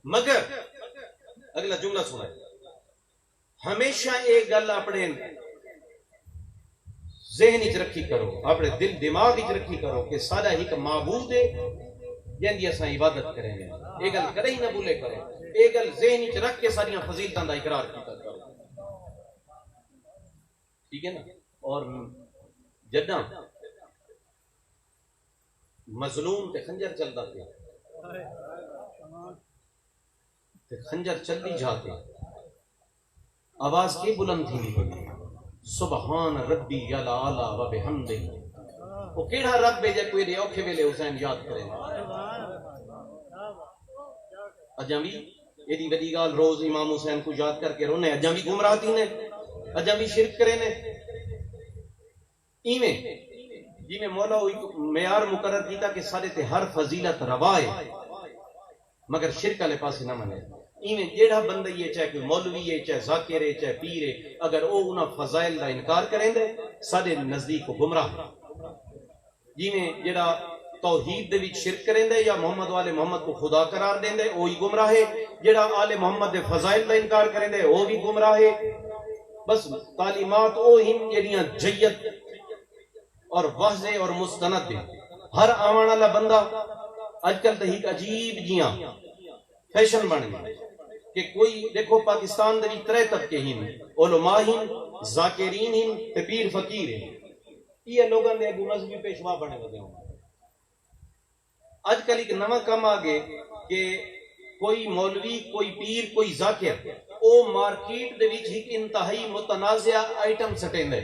مگر اگلا جملہ سنائے، ہمیشہ ایک گل اپنے ذہن وچ رکھی کرو، اپنے دل دماغ وچ رکھی کرو کہ سارا ایک معبود ہے جن دی اساں عبادت کریں گے، یہ گل کدی نہ بھولے کرو، یہ گل ذہن وچ رکھ کے ساری فضیلتاں دا اقرار کیتا کرو، ٹھیک ہے نا؟ اور جداں مظلوم تے خنجر چلدا پیا تے خنجر چلدی جاتے آواز کی بلند تھی نہیں، سبحان ربی الاعلی و بحمدہ، وہ کیڑا رب ہے جے کوئی دے اوکھے ویلے حسین یاد کرے؟ اجاں بھی ایڈی وڈی گال روز امام حسین کو یاد کر کے رونے، اجاں بھی گمراہ تھی نے، اجاں بھی شرک کرے نے۔ ایویں جی میں مولا معیار مقرر کیتا کہ سارے تے ہر فضیلت روا ہے مگر شرک والے پاسے نہ منے، ایویں جیڑا بندہ یہ چاہے کوئی مولوی ہے چاہے ذاکر ہے چاہے پیر ہے اگر وہ انہاں فضائل دا انکار کریں دے سارے نزدیک کو گمراہ ہے، جیویں جیڑا توحید دے وچ شرک کریں دے یا محمد والے محمد کو خدا قرار دیں دے وہی گمراہ ہے، جیڑا آل محمد دے فضائل دا انکار کریں دے وہ بھی گمراہ ہے۔ بس تعلیمات وہ ہن جڑیاں جیت اور واضح اور مستند ہے، ہر آوان والا بندہ اج کل تو ایک عجیب جیاں فیشن بن گیا کہ کوئی دیکھو پاکستان دے ترے طبقے ہن، علماء ہن، ذاکرین ہن تے پیر فقیر ہیں، یہ لوگوں نے ابو مذہبی پیشوا بنے ہوئے ہیں۔ اج کل ایک نواں کام آگے کہ کوئی مولوی کوئی پیر کوئی ذاکر او مارکیٹ دے وچ ایک انتہائی متنازع آئٹم سٹیندے،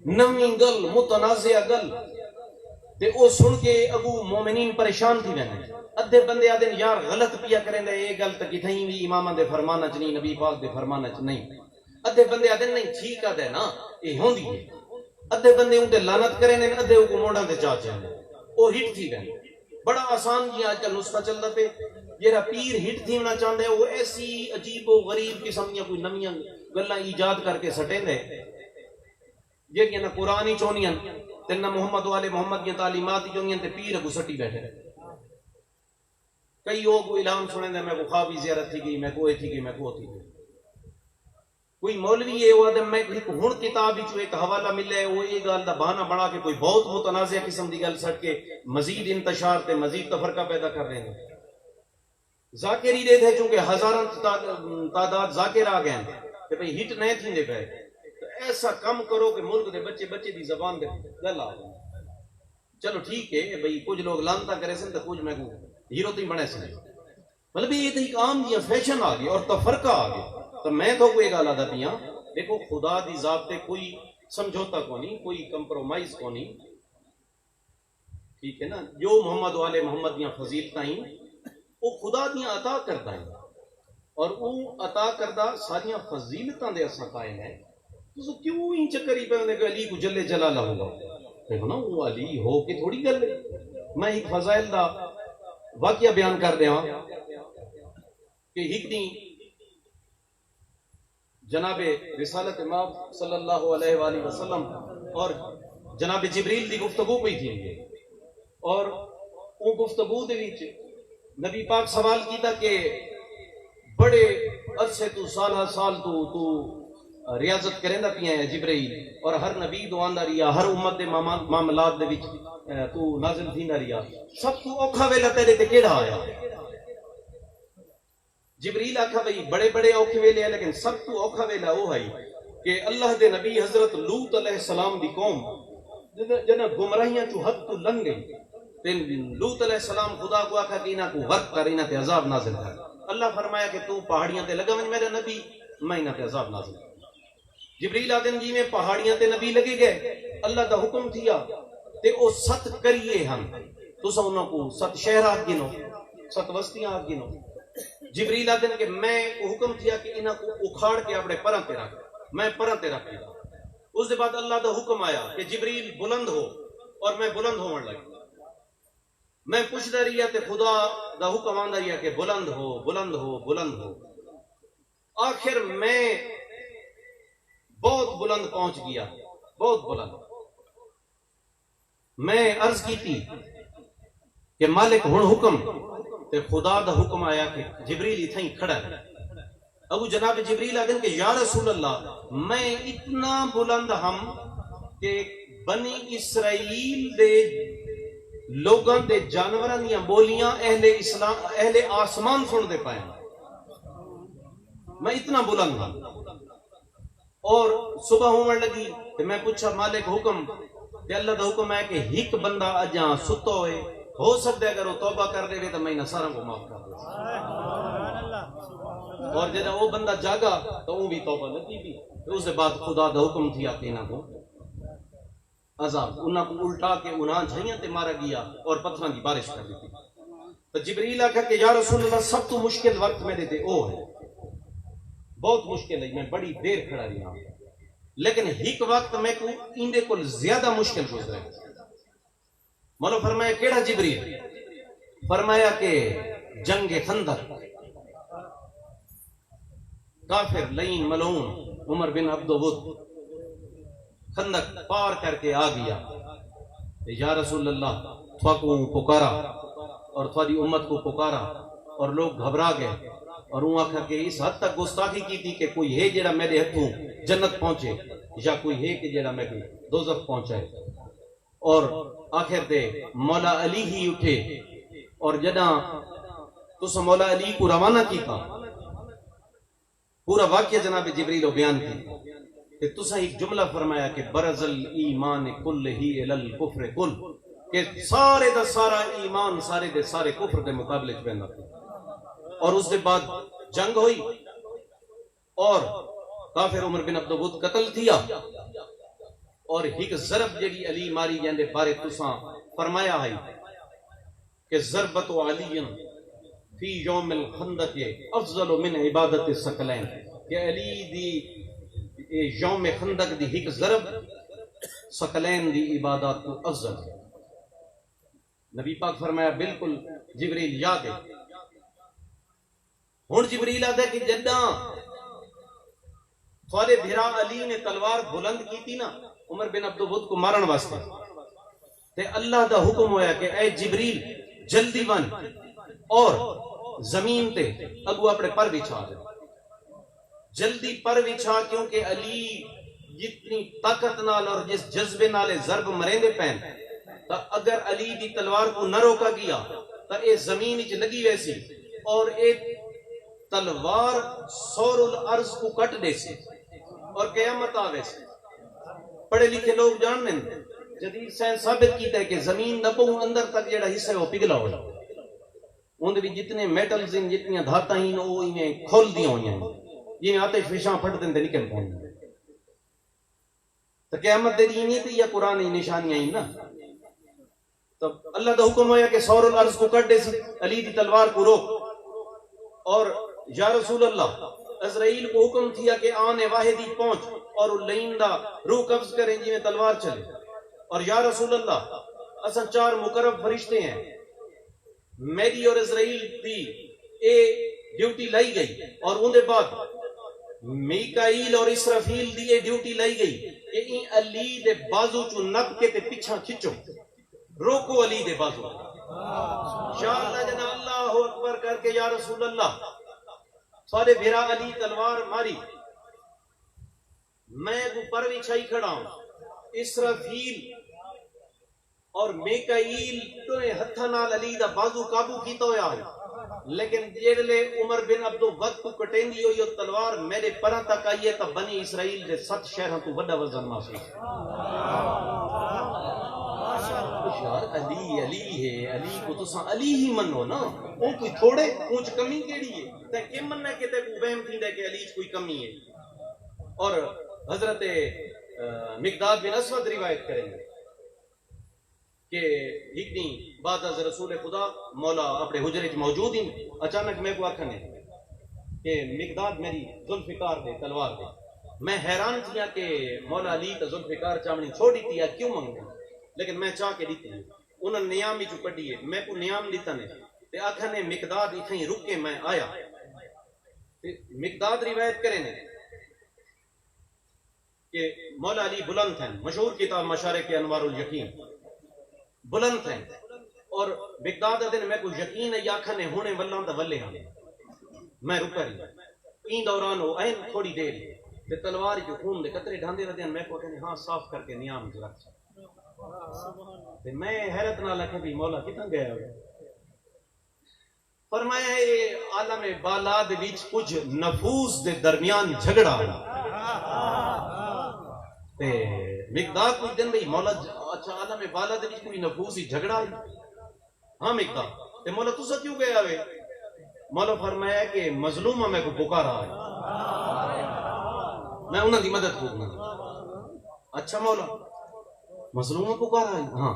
نویں گل متنازع گل تے او سن کے اگو مومنین پریشان تھی ویندے، ادھے بندے آدھے یار غلط پیا کریں دے یہ گل تے کتھیں بھی اماماں دے فرمانہ چ نہیں، نبی پاک دے فرمانہ چ نہیں، ادھے بندے آدھے نہیں ٹھیک آدھے نا یہ ہوندی ہے، ادھے بندے ان تے لعنت کریں نے، ادھے کو موڑاں تے چا چاہندے او ہٹ تھی ویندے۔ بڑا آسان جی آج کل نسخہ چلدا پے، جیڑا پیر ہٹ تھینا چاہندے وہ ایسی عجیب و غریب قسم دیاں کوئی نویاں گلاں ایجاد کر کے سٹیندے جیڑیاں نہ قرآن ہی چونیاں تین محمد والے محمد کی تعلیمات جو ہیں تے پیر اگو سٹی بیٹھے کئی وہ کو اعلان سنے دے میں کو خوابی زیارت تھی گئی میں کو تھی گئی میں کو تھی گئی کوئی مولوی یہ ہوا دے میں ایک ہن کتاب وچ ایک حوالہ ملے وہ یہ گل دا بہانہ بنا کے کوئی بہت متنازع قسم دی گل سٹ کے مزید انتشار تے مزید تفرقہ پیدا کر رہے ہیں ذاکر ہی دے تھے چونکہ ہزاراں تعداد ذاکر آ گئے کہ بھئی ہٹ نہیں تھیندے پے تو ایسا کم کرو کہ ملک دے بچے بچے دی زبان دے گل آ چلو ٹھیک ہے بھئی کچھ لوگ لانتا کرے سن تو کچھ میں کو ہیرو تی بنے سن مطلب یہ ایک عام جی فیشن آ گئی اور تفرقہ آ گیا تو میں تو کوئی گل آدھا پیاں دیکھو خدا دی ذات تے کوئی سمجھوتا کو نہیں کوئی کمپرومائز کو نہیں ٹھیک ہے نا جو محمد والے محمد دیاں فضیلتاں ہیں وہ خدا دیاں عطا کردا ہے اور وہ عطا کردہ ساریاں فضیلتاں دے اساں قائل ہیں تو کیوں ان چکری پہ ہوندے کہ علی کو جل جلالہ ہوگا دیکھو نا وہ علی ہو کے تھوڑی گل ہے میں ایک فضائل دا واقعہ بیان کر دیا کہ ایک دن جناب رسالت امام صلی اللہ علیہ وآلہ وسلم اور جناب جبریل دی گفتگو پہ تھی اور وہ گفتگو دے وچ نبی پاک سوال کیتا کہ بڑے عرصے تو سالہ سال تو ریاضت کریں دا پیا ہے جبریل اور ہر نبی دعاندہ ریا ہر امت دے معاملات دے وچ تو نازل تھیندا ریا سب تو اوکھا ویلا تیرے تے کیڑا آیا جبریل آکھا بھئی بڑے بڑے اوکھے ویلے ہیں لیکن سب تو اوکھا ویلا وہ ہے کہ اللہ دے نبی حضرت لوط علیہ السلام دی قوم جنہ گمراہیاں چو حد تو لنگ گئی تے لوط علیہ السلام خدا کو آکھا کہ انہاں کو غرق کر انہاں تے عذاب نازل کر اللہ فرمایا کہ تو پہاڑیاں تے لگا ون میرا نبی میں انہاں تے عذاب نازل کر جبریل آدم جی میں پہاڑیاں تے نبی لگے گئے اللہ دا حکم تھیا تے او 7 کریے ہم تساں انہاں کو 7 شہرات گنو 7 بستیاں گنو جبریل آدن کہ میں حکم تھیا کہ انہاں کو اکھاڑ کے اپنے پراں تے رکھ میں پراں تے رکھ دیا اس دے بعد اللہ دا حکم آیا کہ جبریل بلند ہو اور میں بلند ہون لگا میں پوچھدا رہیا تے خدا دا حکم آندا رہیا کہ بلند ہو بلند ہو بلند ہو آخر میں بہت بلند پہنچ گیا بہت بلند میں عرض کی تھی کہ مالک ہن حکم تے خدا دا حکم آیا کہ جبریل اتھائی کھڑا ہے ابو جناب جبریل آدھیں کہ یا رسول اللہ میں اتنا بلند ہم کہ بنی اسرائیل دے لوگاں دے جانوراں دیاں بولیاں اہل آسمان سن دے پائیں میں اتنا بلند ہوں اور صبح ہونے لگی کہ میں پوچھا مالک حکم کہ اللہ دا حکم ہے کہ ایک بندہ اجاں ستا ہوئے ہو سکتا ہے اگر وہ توبہ کر دے تو میں سارا کو معاف کر دوں اور جب وہ بندہ جاگا تو وہ بھی توبہ لگی بھی اس کے بعد خدا دا حکم تھیا کہ انہاں کو عذاب انہاں کو الٹا کے انہاں جھائیاں تے مارا گیا اور پتھراں دی بارش کر دی تو جبریل آکھا کہ یا رسول اللہ سب تو مشکل وقت میرے تے او ہے بہت مشکل ہے میں بڑی دیر کھڑا رہا لیکن ایک وقت میں کو اندے کو زیادہ مشکل گزرا مولا فرمایا کیڑا جبریل فرمایا کہ جنگ خندق کافر لین ملعون عمر بن عبد ود خندق پار کر کے آ گیا یا رسول اللہ تھوا کو پکارا اور تھوڑی امت کو پکارا اور لوگ گھبرا گئے اور وہ آخر کہ اس حد تک گستاخی کی تھی کہ کوئی ہے جڑا میرے ہتھوں جنت پہنچے یا کوئی ہے کہ جڑا میں دوزخ پہنچائے اور آخر تے مولا علی ہی اٹھے اور جداں تسا مولا علی کو روانہ کیتا پورا واقعہ جناب جبریل بیان کی کہ تسا ایک جملہ فرمایا کہ برز الایمان کل ہی الالکفر کل کہ سارے دا سارا ایمان سارے دے سارے کفر دے مقابلے چ بہنا اور اس کے بعد جنگ ہوئی اور کافر عمر بن عبد ود قتل تھیا اور ایک ضرب جڑی علی ماری جاندے بارے تساں فرمایا ہے کہ ضربت علی فی یوم الخندق افضل من عبادت الثقلین کہ علی دی یوم خندق دی ایک ضرب ثقلین دی عبادت تو افضل ہے نبی پاک فرمایا بالکل جبریل یاد ہے ہن جبریل آدھا کہ جداں تھوڑے بھرا علی نے تلوار بلند کی تھی نا عمر بن عبد ود کو مارن واسطے تے اللہ دا حکم ہویا کہ اے جبریل جلدی ون اور زمین تے اگو اپنے پر بچھا دے، جلدی پر بچھا، کیونکہ علی جتنی طاقت نال اور جس جذبے نال ضرب مریندے پین تا اگر علی دی تلوار کو نہ روکا گیا تا اے زمین وچ لگی ویسی اور اے تلوار سور الارض کو کٹ دے سی اور قیامت آوے سی۔ پڑھے لکھے لوگ جان لیں جدید سائنس ثابت کیتا ہے کہ زمین دا بہو اندر تک جڑا حصہ ہے وہ پگھلا ہویا، اون بھی جتنے میٹلز ہیں جتنی دھاتاں ہیں وہ انہیں کھول دیاں ہوئی ہیں، جنہیں آتش فشاں پھٹ دیں دے نکل پہنچ دیں۔ تو قیامت دے دی نہیں تھی یا قرآن ہی نشانیاں ہی نا، تو اللہ دا حکم ہویا کہ سور الارض کو کٹ دے سی، علی دی تلوار کو روک، اور یا رسول اللہ عزرائیل کو حکم تھیا کہ آنے واحدی پہنچ اور لین دا روح قبض کریں جی میں تلوار چلے، اور یا رسول اللہ اساں 4 مقرب فرشتے ہیں، میری اور عزرائیل دی اے ڈیوٹی لائی گئی، اور ان دے بعد میکائیل اور اسرافیل دی اے ڈیوٹی لائی گئی کہ این علی دے بازو چو نپ کے تے پیچھا کھچو، روکو علی دے بازو، یا اللہ جنا اللہ اکبر کر کے یا رسول اللہ سارے بھیرا علی تلوار ماری، میں وہ پر وچھائی کھڑا ہوں، اسرافیل اور میکائیل تو ہتھاں نال علی دا بازو قابو کیتا ہویا ہے، لیکن جیڑلے عمر بن عبد الوقت کو کٹیندی ہوئی تلوار میرے پراں تک آئیے تا بنی اسرائیل دے 7 شہراں تو بڑا وزن محسوس یار علی علی ہے، علی کو تو علی ہی منو نا، وہ کوئی تھوڑے اونچ کمی کیڑی ہے تے کہ مننا کہ تے کو وہم تھیندا ہے کہ علی کوئی کمی ہے۔ اور حضرت مقداد بن اسود روایت کریں گے کہ اتنی بعد از رسول خدا مولا اپنے حجرے چ موجود ہی اچانک میں کو آکھنے کہ مقداد میری ذوالفقار دے تلوار دے، میں حیران تھیا کہ مولا علی تا ذوالفقار چامنی چھوڑی تھی کیوں منگا، لیکن میں چاہ کے دیتی ہوں، انہوں نے نیام ہی چو کٹی ہے، میں کو نیام دیتا نے تے آکھنے مقداد اتھیں رک کے میں آیا، مقداد روایت کریں کہ مولا علی بلند ہیں، مشہور کتاب مشارق انوار الیقین بلند ہیں، اور مقداد دن میں کو یقین ہے آکھنے ہونے واللہ دا ولے ہاں میں رکا رہی این دوران ہو این تھوڑی دیر تے تلوار جو خون دے قطرے ڈھاندے رہتے ہیں، میں کو کہنے ہاں صاف کر کے نیام جو رکھ تے میں حیرت نہ لکھے بھی مولا کتنا گیا ہوئے، فرمایا یہ عالم بالا دے بیچ کچھ نفوس دے درمیان جھگڑا تے مقداد کچھ دن بھئی مولا اچھا عالم بالا دے بیچ کوئی نفوس ہی جھگڑا ہے، ہاں مقداد تے مولا تسا کیوں گیا ہوئے، مولا فرمایا کہ مظلومہ میں کو پکارا ہے، میں انہاں دی مدد کرنا، اچھا مولا مظلومہ پکارا ہے، ہاں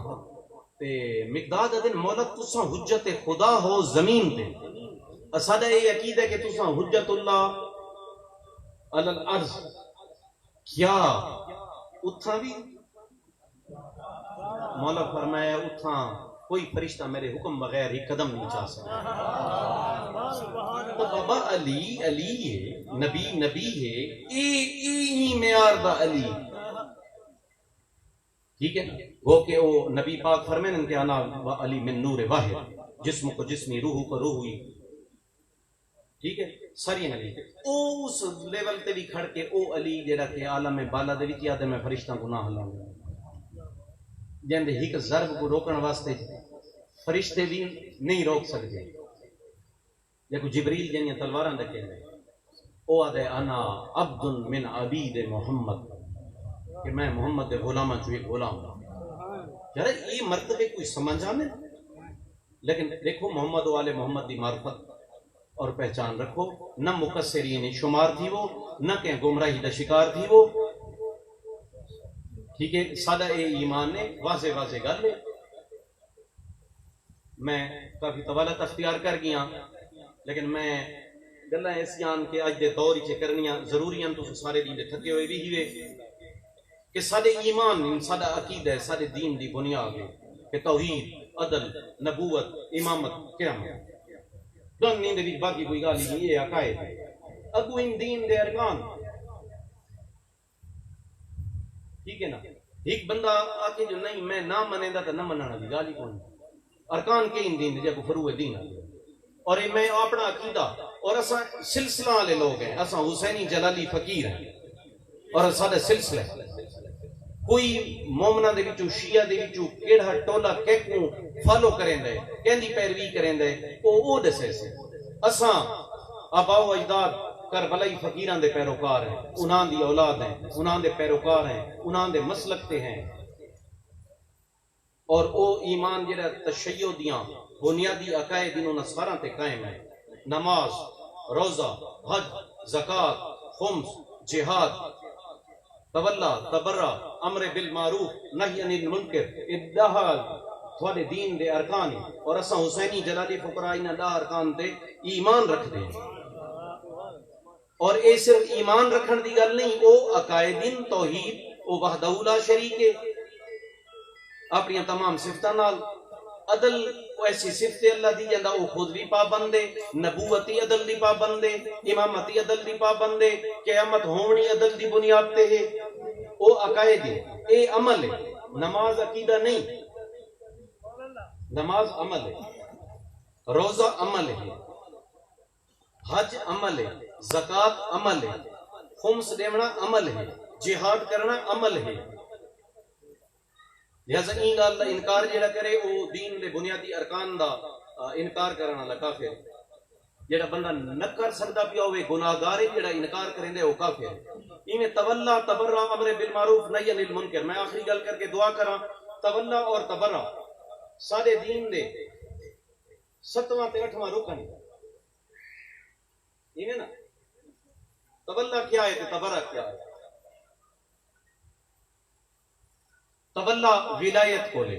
تے مقداد دن مولا تسا حجت خدا ہو زمین تے، اسادہ یہ عقید ہے کہ تسا حجت اللہ علی الارض، کیا اتھا بھی مولا فرمایا اتھا کوئی فرشتہ میرے حکم بغیر ہی قدم نہیں چاہ سکتا، تو بابا علی علی ہے، نبی نبی ہے، ای معیار دا علی، ٹھیک ہے وہ کہ وہ نبی پاک فرمائیں کہ انا علی من نور واحد، جسم کو جسمی روح کو روح ہوئی، ٹھیک ہے ساری علی اس لیول تے بھی کھڑ کے او علی جڑا کہ عالم بالا دے وچ یاد میں فرشتہ گناہ لاؤں گا، جن دے ایک ضرب کو روکن واسطے فرشتے بھی نہیں روک سکتے، یا کوئی جبریل جنیاں تلواراں رکھے ہیں، او آدھے انا عبد من عبید محمد، کہ میں محمد دے غلاماں چوں ایک غلام ہوں، یار یہ مرتبے کوئی سمجھ آنے، لیکن دیکھو محمد والے محمد دی معرفت اور پہچان رکھو، نہ مقصرین شمار تھی وہ، نہ کہ گمراہی دا شکار تھی وہ، ٹھیک ہے سادہ اے ایمان نے واضح واضح گل ہے، میں کافی طوالت اختیار کر گیا، لیکن میں گلاں ایسیاں کہ اج دے دور وچ کرنیاں ضروری ہیں، تو سارے دین دے تھکے ہوئے بھی ہوئے کہ سارے ایمان سارا عقیدہ ہے، سارے دین دی بنیاد ہے کہ توحید، عدل، نبوت، امامت، قیامت، دن نیندے وچ باقی کوئی گل نہیں، یہ عقائد ہے، اگو ان دین دے ارکان، ٹھیک ہے نا، ایک بندہ آکے جو نہیں میں نہ منے دا تو نہ مننا دی گالی کون ارکان کے ان دین دے کو فروع دین اور میں اپنا عقیدہ اور اساں سلسلہ والے لوگ ہیں اساں حسینی جلالی فقیر ہیں اور سارے سلسلے کوئی مومنہ دے وچوں شیعہ دے وچوں کیڑا ٹولا کیکوں فالو کریں دے کہندی پیروی کریں دے او دسے سے اساں آبا و اجداد کربلائی فقیران دے پیروکار ہیں انہاں دی اولاد ہیں انہاں دے پیروکار ہیں انہاں دے مسلک تے ہیں اور او ایمان جڑا تشیع دیاں بنیادی عقائد انہوں نصاراں تے قائم ہے نماز روزہ حج زکوٰۃ خمس جہاد تولا تبرع امر بالمعروف نہی عن المنکر ادہا تھوڑے دین دے ارکان اور اساں حسینی جلالی فقراء انہاں دا ارکان تے ایمان رکھ دیں اور اے صرف ایمان رکھن دی گل نہیں او عقائدین توحید او وحدہ لا شریک ہے اپنی تمام صفتاں نال عدل ایسی صفتیں اللہ دی جندہ او خود بھی پابند ہے نبوتی عدل دی پابند ہے امامتی عدل دی پابند ہے قیامت ہونی عدل دی بنیاد تے ہے او عقائد ہے اے عمل ہے نماز عقیدہ نہیں نماز عمل ہے روزہ عمل ہے حج عمل ہے زکوٰۃ عمل ہے خمس دیونا عمل ہے جہاد کرنا عمل ہے لہذا این گل دا انکار جڑا کرے او دین دے بنیادی ارکان دا انکار کرنا والا کافر جڑا بندہ نہ کر سکدا پیا ہوے گناہگار ہے جڑا انکار کریندا ہے او کافر ہے ایویں تولا تبرع امر بالمعروف نہی عن المنکر میں آخری گل کر کے دعا کراں تولا اور تبرع سارے دین دے 7واں تے 8واں رکن ایویں نا تولا کیا ہے تے تبرع کیا ہے تولا ولایت کو لے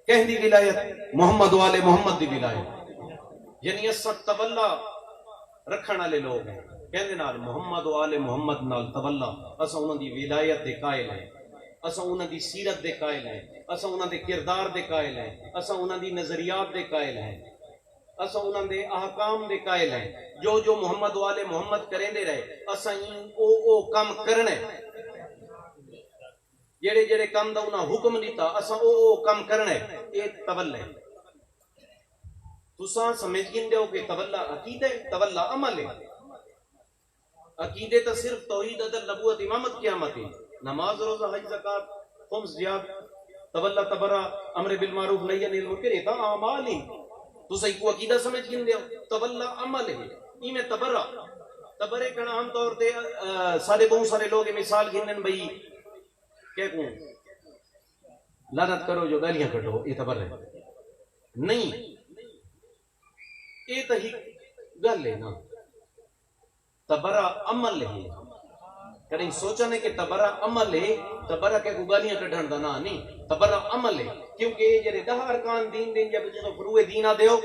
کہہ دی ولایت محمد والے محمد دی ولایت یعنی اس تولا رکھن والے لوگ ہیں کہندے نال محمد والے محمد نال تولا اساں انہاں دی ولایت دے قائل ہیں اساں انہاں دی سیرت دے قائل ہیں اساں انہاں دے کردار دے قائل ہیں اساں انہاں دی نظریات دے قائل ہیں اساں انہاں دے احکام دے قائل ہیں جو جو محمد والے محمد کریندے رہے اساں او کم کرنے جڑے جڑے کام دا انہاں حکم دیتا اساں او کام کرنے اے تولا ہے تساں سمجھ گندے ہو کہ تولا عقیدہ ہے تولا عمل ہے عقیدے تو صرف توحید عدل نبوت امامت قیامت ہے نماز روزہ حج زکوٰۃ خمس جہاد تولا تبرع امر بالمعروف نہی عن المنکر یہ تو اعمال ہیں تساں کو عقیدہ سمجھ گندے ہو تولا عمل ہے ایویں تبرع تبرع کرنا عام طور تے سارے بہت سارے لوگ مثال گنن بھئی کہ کہوں لعنت کرو جو گالیاں کٹو یہ تبرع نہیں یہ تو ہی گل ہے نا تبرع عمل ہے کہیں سوچا نہیں کہ تبرع عمل ہے تبرع کہ کو گالیاں کٹھن دا نا نہیں تبرع عمل ہے کیونکہ یہ 10 ارکان دین جب جو فروع دینہ دیو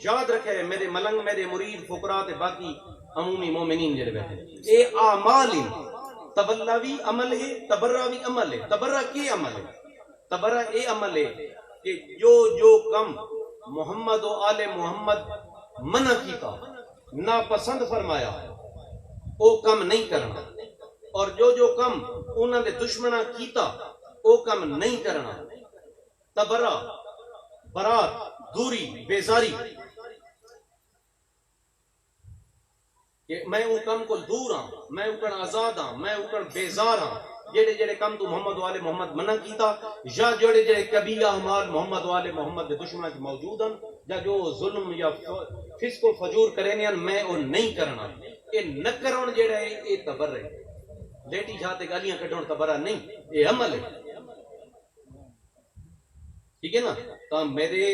یاد رکھے میرے ملنگ میرے مرید فقراء تے باقی عمومی مومنین جڑے بیٹھے اے اعمال ہیں تولا بھی عمل ہے تبرع بھی عمل ہے تبرع کی عمل ہے تبرع اے عمل ہے کہ جو کم محمد و آل محمد منع کیتا ناپسند فرمایا او کم نہیں کرنا اور جو کم انہوں نے دشمنہ کیتا او کم نہیں کرنا تبرع برات دوری بیزاری کہ میں ان کم کو دور ہاں میں ان آزاد ہاں میں ان بیزار ہاں جڑے جڑے کم تو محمد والے محمد منع کیتا یا جڑے جڑے کبیرہ اعمال محمد والے محمد دے دشمناں کی موجود ہیں یا جو ظلم یا فسق و فجور کرنے میں وہ نہیں کرنا یہ نہ کرن جڑا ہے یہ تبرع ہے لیٹی جاتے گالیاں کڈھن تبرع نہیں یہ عمل ہے ٹھیک ہے نا تو میرے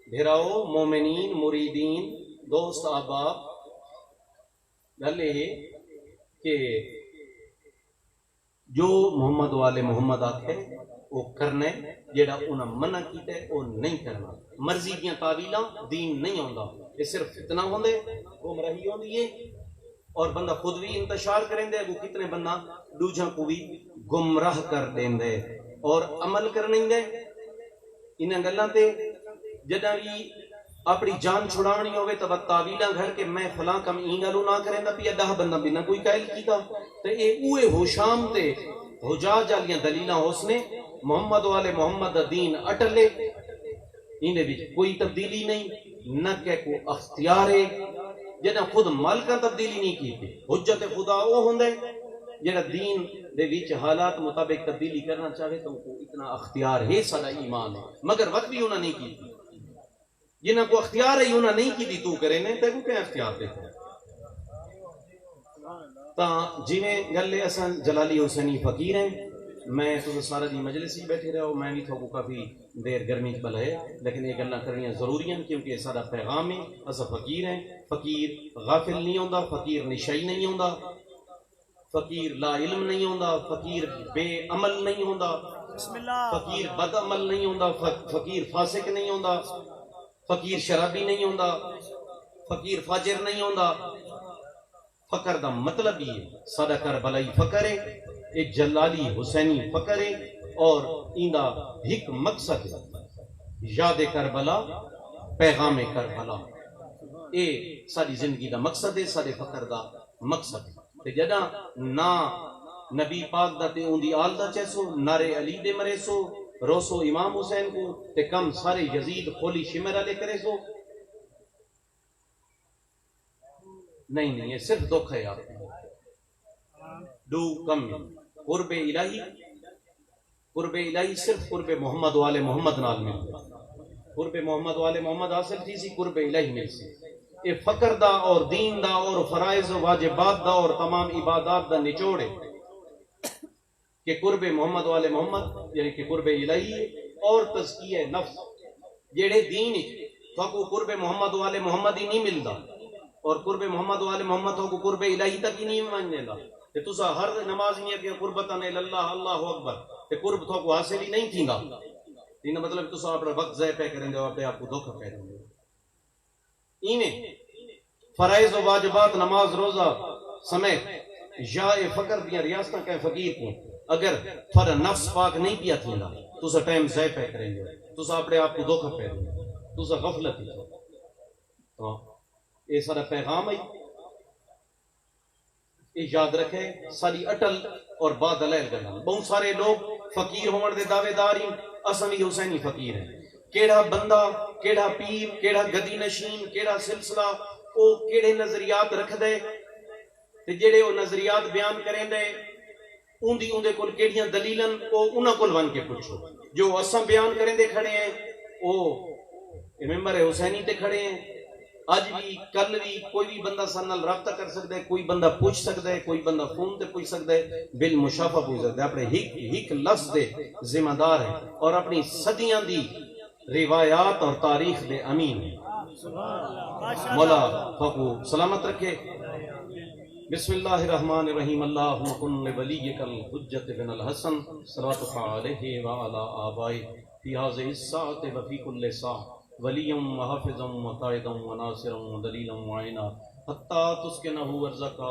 بھراؤ مومنین مریدین دوست احباب گل یہ کہ جو محمد والے محمد آکھے وہ کرنے جیڑا انہاں منع کیتے وہ نہیں کرنا مرضی دیاں تعویلاں دین نہیں ہوندا یہ صرف فتنہ ہوندے گمراہی ہوندی ہے اور بندہ خود بھی انتشار کریں دے وہ کتنے بندہ دوجھاں کو بھی گمراہ کر دیں دے اور عمل کرنے دے انہاں گلاں تے جداں بھی اپنی جان چھڑانی ہوئے تو تعویلاں گھر کے میں فلاں کم این گلو نہ کریں دا پیا 10 بندہ بنا کوئی قائل کیتا تے اے اوے ہوشام تے حجاج والیاں دلیلاں اس نے محمد والے محمد دا دین اٹلے اندے وچ کوئی تبدیلی نہیں نہ کہ کو اختیار ہے جنہیں خود مالکاں تبدیلی نہیں کی تھی حجت خدا وہ ہوندے جنہیں دین دے وچ حالات مطابق تبدیلی کرنا چاہے تو کو اتنا اختیار ہے سارا ایمان ہے مگر وقت بھی انہوں نے نہیں کی تھی جنہیں کو اختیار ہے انہوں نے نہیں کی تھی تو کرے نے تے کو کیا اختیار دے تا جویں گلے اساں جلالی حسینی فقیر ہیں میں تو سارا دی مجلس ہی بیٹھے رہو میں بھی تھوڑا کافی دیر گرمی بلائے لیکن یہ گلاں کرنیاں ضروری ہیں کیونکہ یہ سارا پیغام ہے اساں فقیر ہیں فقیر غافل نہیں ہوندا فقیر نشئی نہیں ہوندا فقیر لا علم نہیں ہوندا فقیر بے عمل نہیں ہوندا فقیر بد عمل نہیں ہوندا فقیر فاسق نہیں ہوندا فقیر شرابی نہیں ہوندا فقیر فاجر نہیں ہوندا فقر دا مطلب یہ سادہ کربلائی فقر ہے ایک جلالی حسینی فقر ہے اور ایندا ایک مقصد ہے یاد کربلا پیغام کربلا اے ساری زندگی دا مقصد ہے سارے فقر دا مقصد ہے تے جدا نا نبی پاک دا تے اون دی آل دا چیسو نارے علی دے مرے سو روسو امام حسین کو تے کم سارے یزید خولی شمرہ لے کرے سو نہیں یہ صرف دکھ ہے آپ دو کم قرب الہی صرف قرب محمد والے محمد نال مل قرب محمد والے محمد حاصل تھی سی قرب الہی مل سی یہ فقر دا اور دین دا اور فرائض و واجبات دا اور تمام عبادات دا نچوڑے کہ قرب محمد والے محمد یعنی کہ قرب الہی اور تزکیہ نفس جیڑے دین تو کو قرب محمد والے محمد ہی نہیں ملدا اور قرب محمد والے محمد کو قرب الہی تک ہی نہیں ماننے لا کہ تسا ہر نماز میں کہ قربتن اللہ اللہ اکبر کہ قرب تو کو حاصل ہی نہیں تھیندا ان مطلب تسا اپنا وقت ضائع پہ کریں گے اپنے آپ کو دھوکا پہ دیں گے ایویں فرائض و واجبات نماز روزہ سمیت یا فقر دیاں ریاستاں کہ فقیر کو اگر تھوڑا نفس پاک نہیں پیا تھیندا تسا ٹائم ضائع پہ کریں گے تسا اپنے آپ کو دھوکا پہ دیں گے تسا غفلت ہی تو یہ سارا پیغام ہے یہ یاد رکھے ساری اٹل اور بادلیل گلا بہت سارے لوگ فقیر ہون دے دعوے دار ہیں اساں بھی حسینی فقیر ہیں کیڑا بندہ کیڑا پیر کیڑا گدی نشین کیڑا سلسلہ او کیڑے نظریات رکھ دے تے جڑے او نظریات بیان کریں دے اون دے کول کیڑیاں دلیلاں او انہاں کول ون کے پوچھو جو اساں بیان کریں دے کھڑے ہیں او ممبر حسینی تے کھڑے ہیں آج بھی کل بھی کوئی بھی بندہ سنال رابطہ کر سکتا ہے کوئی بندہ پوچھ سکتا ہے کوئی بندہ فون تے پوچھ سکتا ہے بالمشافہ پوچھ سکتا ہے اپنے ہک لفظ دے ذمہ دار ہے اور اپنی صدیاں دی روایات اور تاریخ دے امین ہے مولا فقو سلامت رکھے بسم اللہ الرحمن الرحیم اللہم کن لولیک الحجت بن الحسن صلواتک علیہ وعلا آبائی فی حاضر الساعت وفی کل ساعت ولیم وحافظا وقائدا وناصرا ودلیلا وعینا حتی تسکنہو ورزقا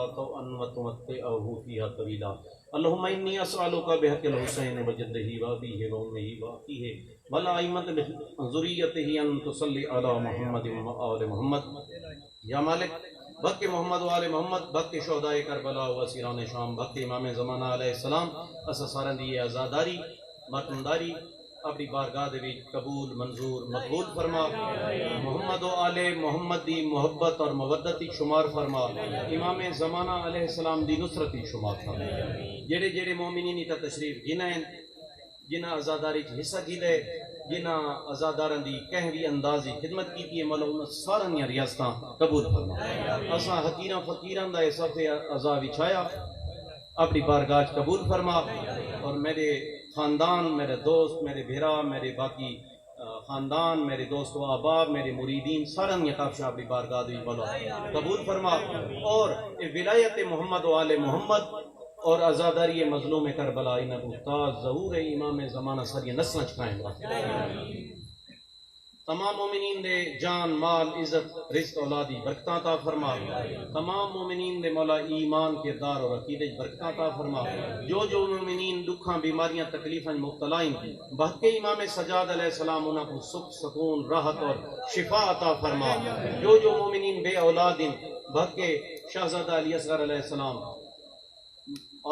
وتمتعہ فیہا طویلا اللہم انی اسألک بحق الحسین وجدہ وابیہ وامہ واخیہ والائمۃ ذریتہ ان تصلی علی محمد وآل محمد یا مالک بھک محمد وآل محمد بھک شہدائے کربلا و اسیران شام بھک امام زمانہ علیہ السلام اسا سارن دی آزاداری ماتمداری اپنی بارگاہ دے وچ قبول منظور مقبول فرما محمد و آل محمد دی محبت اور مودت شمار فرما امام زمانہ علیہ السلام دی نصرت شمار فرما جڑے جڑے مومنین تا تشریف گنائیں جنہ عزاداری حصہ گیدے جنہ عزاداران دی کہیں بھی اندازی خدمت کی ہے مولا انہاں سارا نیا ریاستاں قبول فرما اساں حقیراں فقیراں دا صف عزا وچھایا اپنی بارگاہ قبول فرما اور میرے خاندان میرے دوست میرے بھیرا میرے باقی خاندان میرے دوست و احباب میرے مریدین سارن یقاب شاہ اپنی بارگاہ دی بولو قبول فرما اور ولایت محمد و آل محمد اور عزاداری مظلوم کربلا انہو تاز ظہور امام زمانہ ساری نسلیں چکائیں گا تمام مومنین دے جان مال عزت رزق اولادی برکتاں عطا فرما تمام مومنین دے مولا ایمان کردار اور عقیدہ برکتاں عطا فرما جو جو مومنین دکھاں بیماریاں تکلیفاں مبتلا ہیں بہکے امام سجاد علیہ السلام انہاں کو سکھ سکون راحت اور شفا عطا فرما جو جو مومنین بے اولاد ہیں بہکے شہزادہ علی اصغر علیہ السلام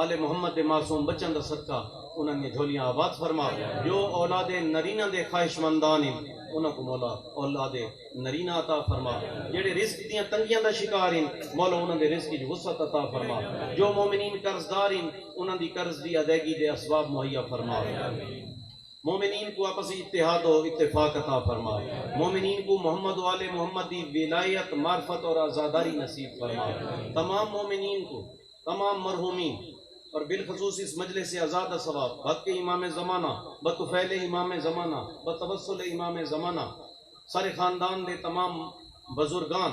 آل محمد دے معصوم بچن دا صدقہ انہاں نے جھولیاں آباد فرما. جو اولاد نرینہ دے خواہش مندان ہیں انہاں کو مولا اولاد نرینہ عطا فرما. جڑے رزق دیاں تنگیاں دا شکار ہیں مولا انہاں دے رزق وچ وسعت عطا فرما. جو مومنین قرض دار ہیں انہاں دی قرض دی ادائیگی دے اسباب مہیا فرما. مومنین کو آپس اتحاد و اتفاق عطا فرما. مومنین کو محمد و آل محمد دی ولایت معرفت اور آزاداری نصیب فرما. تمام مومنین کو، تمام مرحومین اور بالخصوص اس مجلس سے آزاد ثواب حق امام زمانہ بطفیل امام زمانہ بتوسل امام زمانہ سارے خاندان دے تمام بزرگان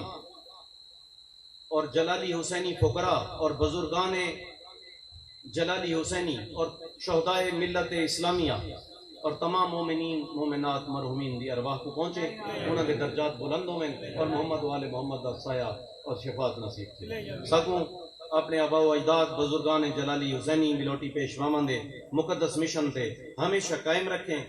اور جلالی حسینی فقراء اور بزرگان جلالی حسینی اور شہدائے ملت اسلامیہ اور تمام مومنین مومنات مرحومین دی ارواح کو پہنچے، انہوں نے درجات بلندوں میں اور محمد و آل محمد دا سایہ اور شفاعت نصیب کی. سکوں اپنے آبا و اجداد بزرگان جلالی حسینی بلوٹی پیشواواں دے مقدس مشن تے ہمیشہ قائم رکھیں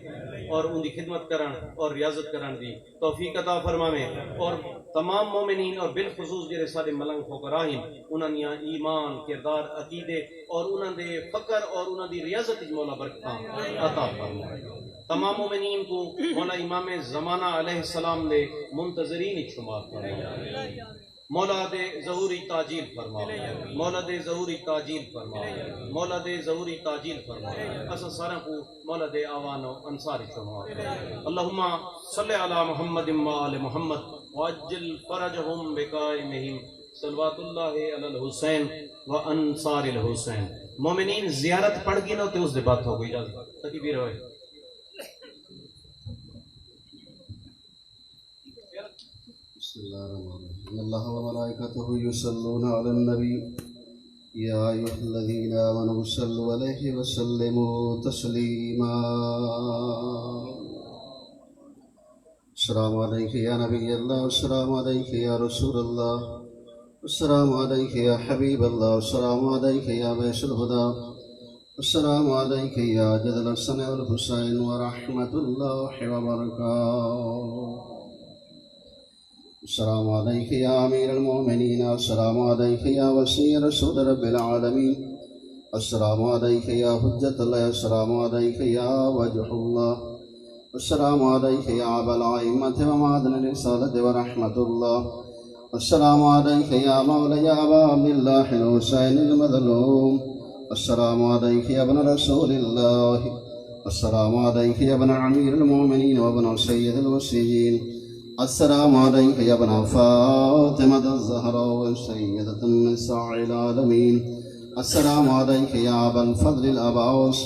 اور ان دی خدمت کرن اور ریاضت کرن دی توفیق عطا فرماویں. اور تمام مومنین اور بالخصوص جڑے سارے ملنگ فقراء ہیں انہاں دی ایمان، کردار، عقیدے اور انہاں دے فقر اور انہاں دی ریاضت وچ مولا برکتاں عطا فرمائے. تمام مومنین کو مولا امام زمانہ علیہ السلام دے منتظرین وچ شمار فرمائے. مولا دے ظہوری تاجیل فرما. مولا دے ظہوری تاجیل فرما. مولا دے ظہوری تاجیل فرما. اسا سارا کو مولا دے آوان و انصار شمار. اللہم صلی علی محمد و آل محمد وعجل فرجہم بقائمہم صلوات اللہ علی الحسین و انصار الحسین. مومنین زیارت پڑھ گی نہ تو اس دے بات ہو گئی اجازت تکبیر ہوئے. بسم الله الرحمن الرحيم. إن الله وملائكته يصلون على النبي يا أيها الذين آمنوا صلوا عليه وسلموا تسليما. السلام عليك يا نبي الله، والسلام عليك يا رسول الله، والسلام عليك يا حبيب الله، والسلام عليك يا بيس الهدى، والسلام عليك يا جد الحسن والحسين ورحمة الله وبركاته. السلام عليك يا أمير المؤمنين، السلام عليك يا وسيع رسول رب العالمين، السلام عليك يا حجة الله، السلام عليك يا وجه الله، السلام عليك يا أبا الأئمة ومعدن الرسالة ورحمة الله، السلام عليك يا مولاي أبا عبد الله الحسين المظلوم، السلام عليك يا ابن رسول الله، السلام عليك يا ابن أمير المؤمنين وابن سيد الوصيين، السلام عليك يا ابن فاطمة الزهراء سيدة النساء العالمين، السلام عليك يا أبا الفضل الأبعوس،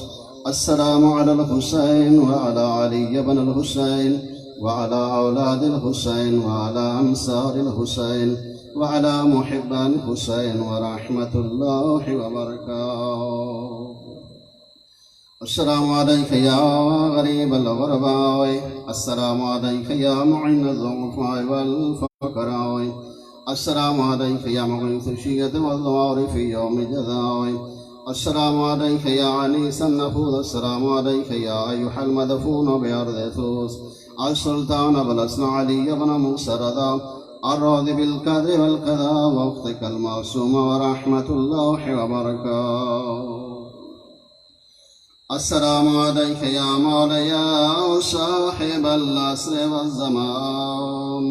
السلام على الحسين وعلى علي بن الحسين وعلى أولاد الحسين وعلى أنصار الحسين وعلى محبان الحسين ورحمة الله وبركاته. السلام عليك يا غريب الغرباء، السلام عليك يا معين الضعفاء والفقراء، السلام عليك يا مغيث الشية والضوار في يوم الجزاء، السلام عليك يا عنيس النفوذ، السلام عليك يا أيها المدفون بأرض ثوس، السلطان بلسن علي بن موسى رضا، الراضي بالقدر والقضاء ووقتك المعصوم ورحمة الله وبركاته. السلام عليك يا مولاي صاحب العصر والزمان،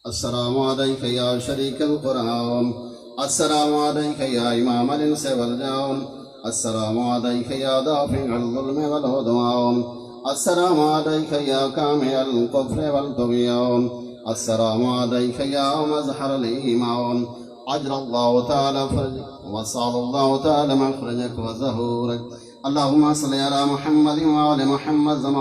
السلام عليك يا شريك القرآن، السلام عليك يا إمام الإنس والجان، السلام عليك يا دافع الظلم والعدوان، السلام عليك يا كامل الكفر والطغيان، السلام عليك يا مظهر الإيمان، عجل الله تعالى فرجك وصال الله تعالى مخرجك وزهورك. اللهم صل على محمد وعلى محمد زمان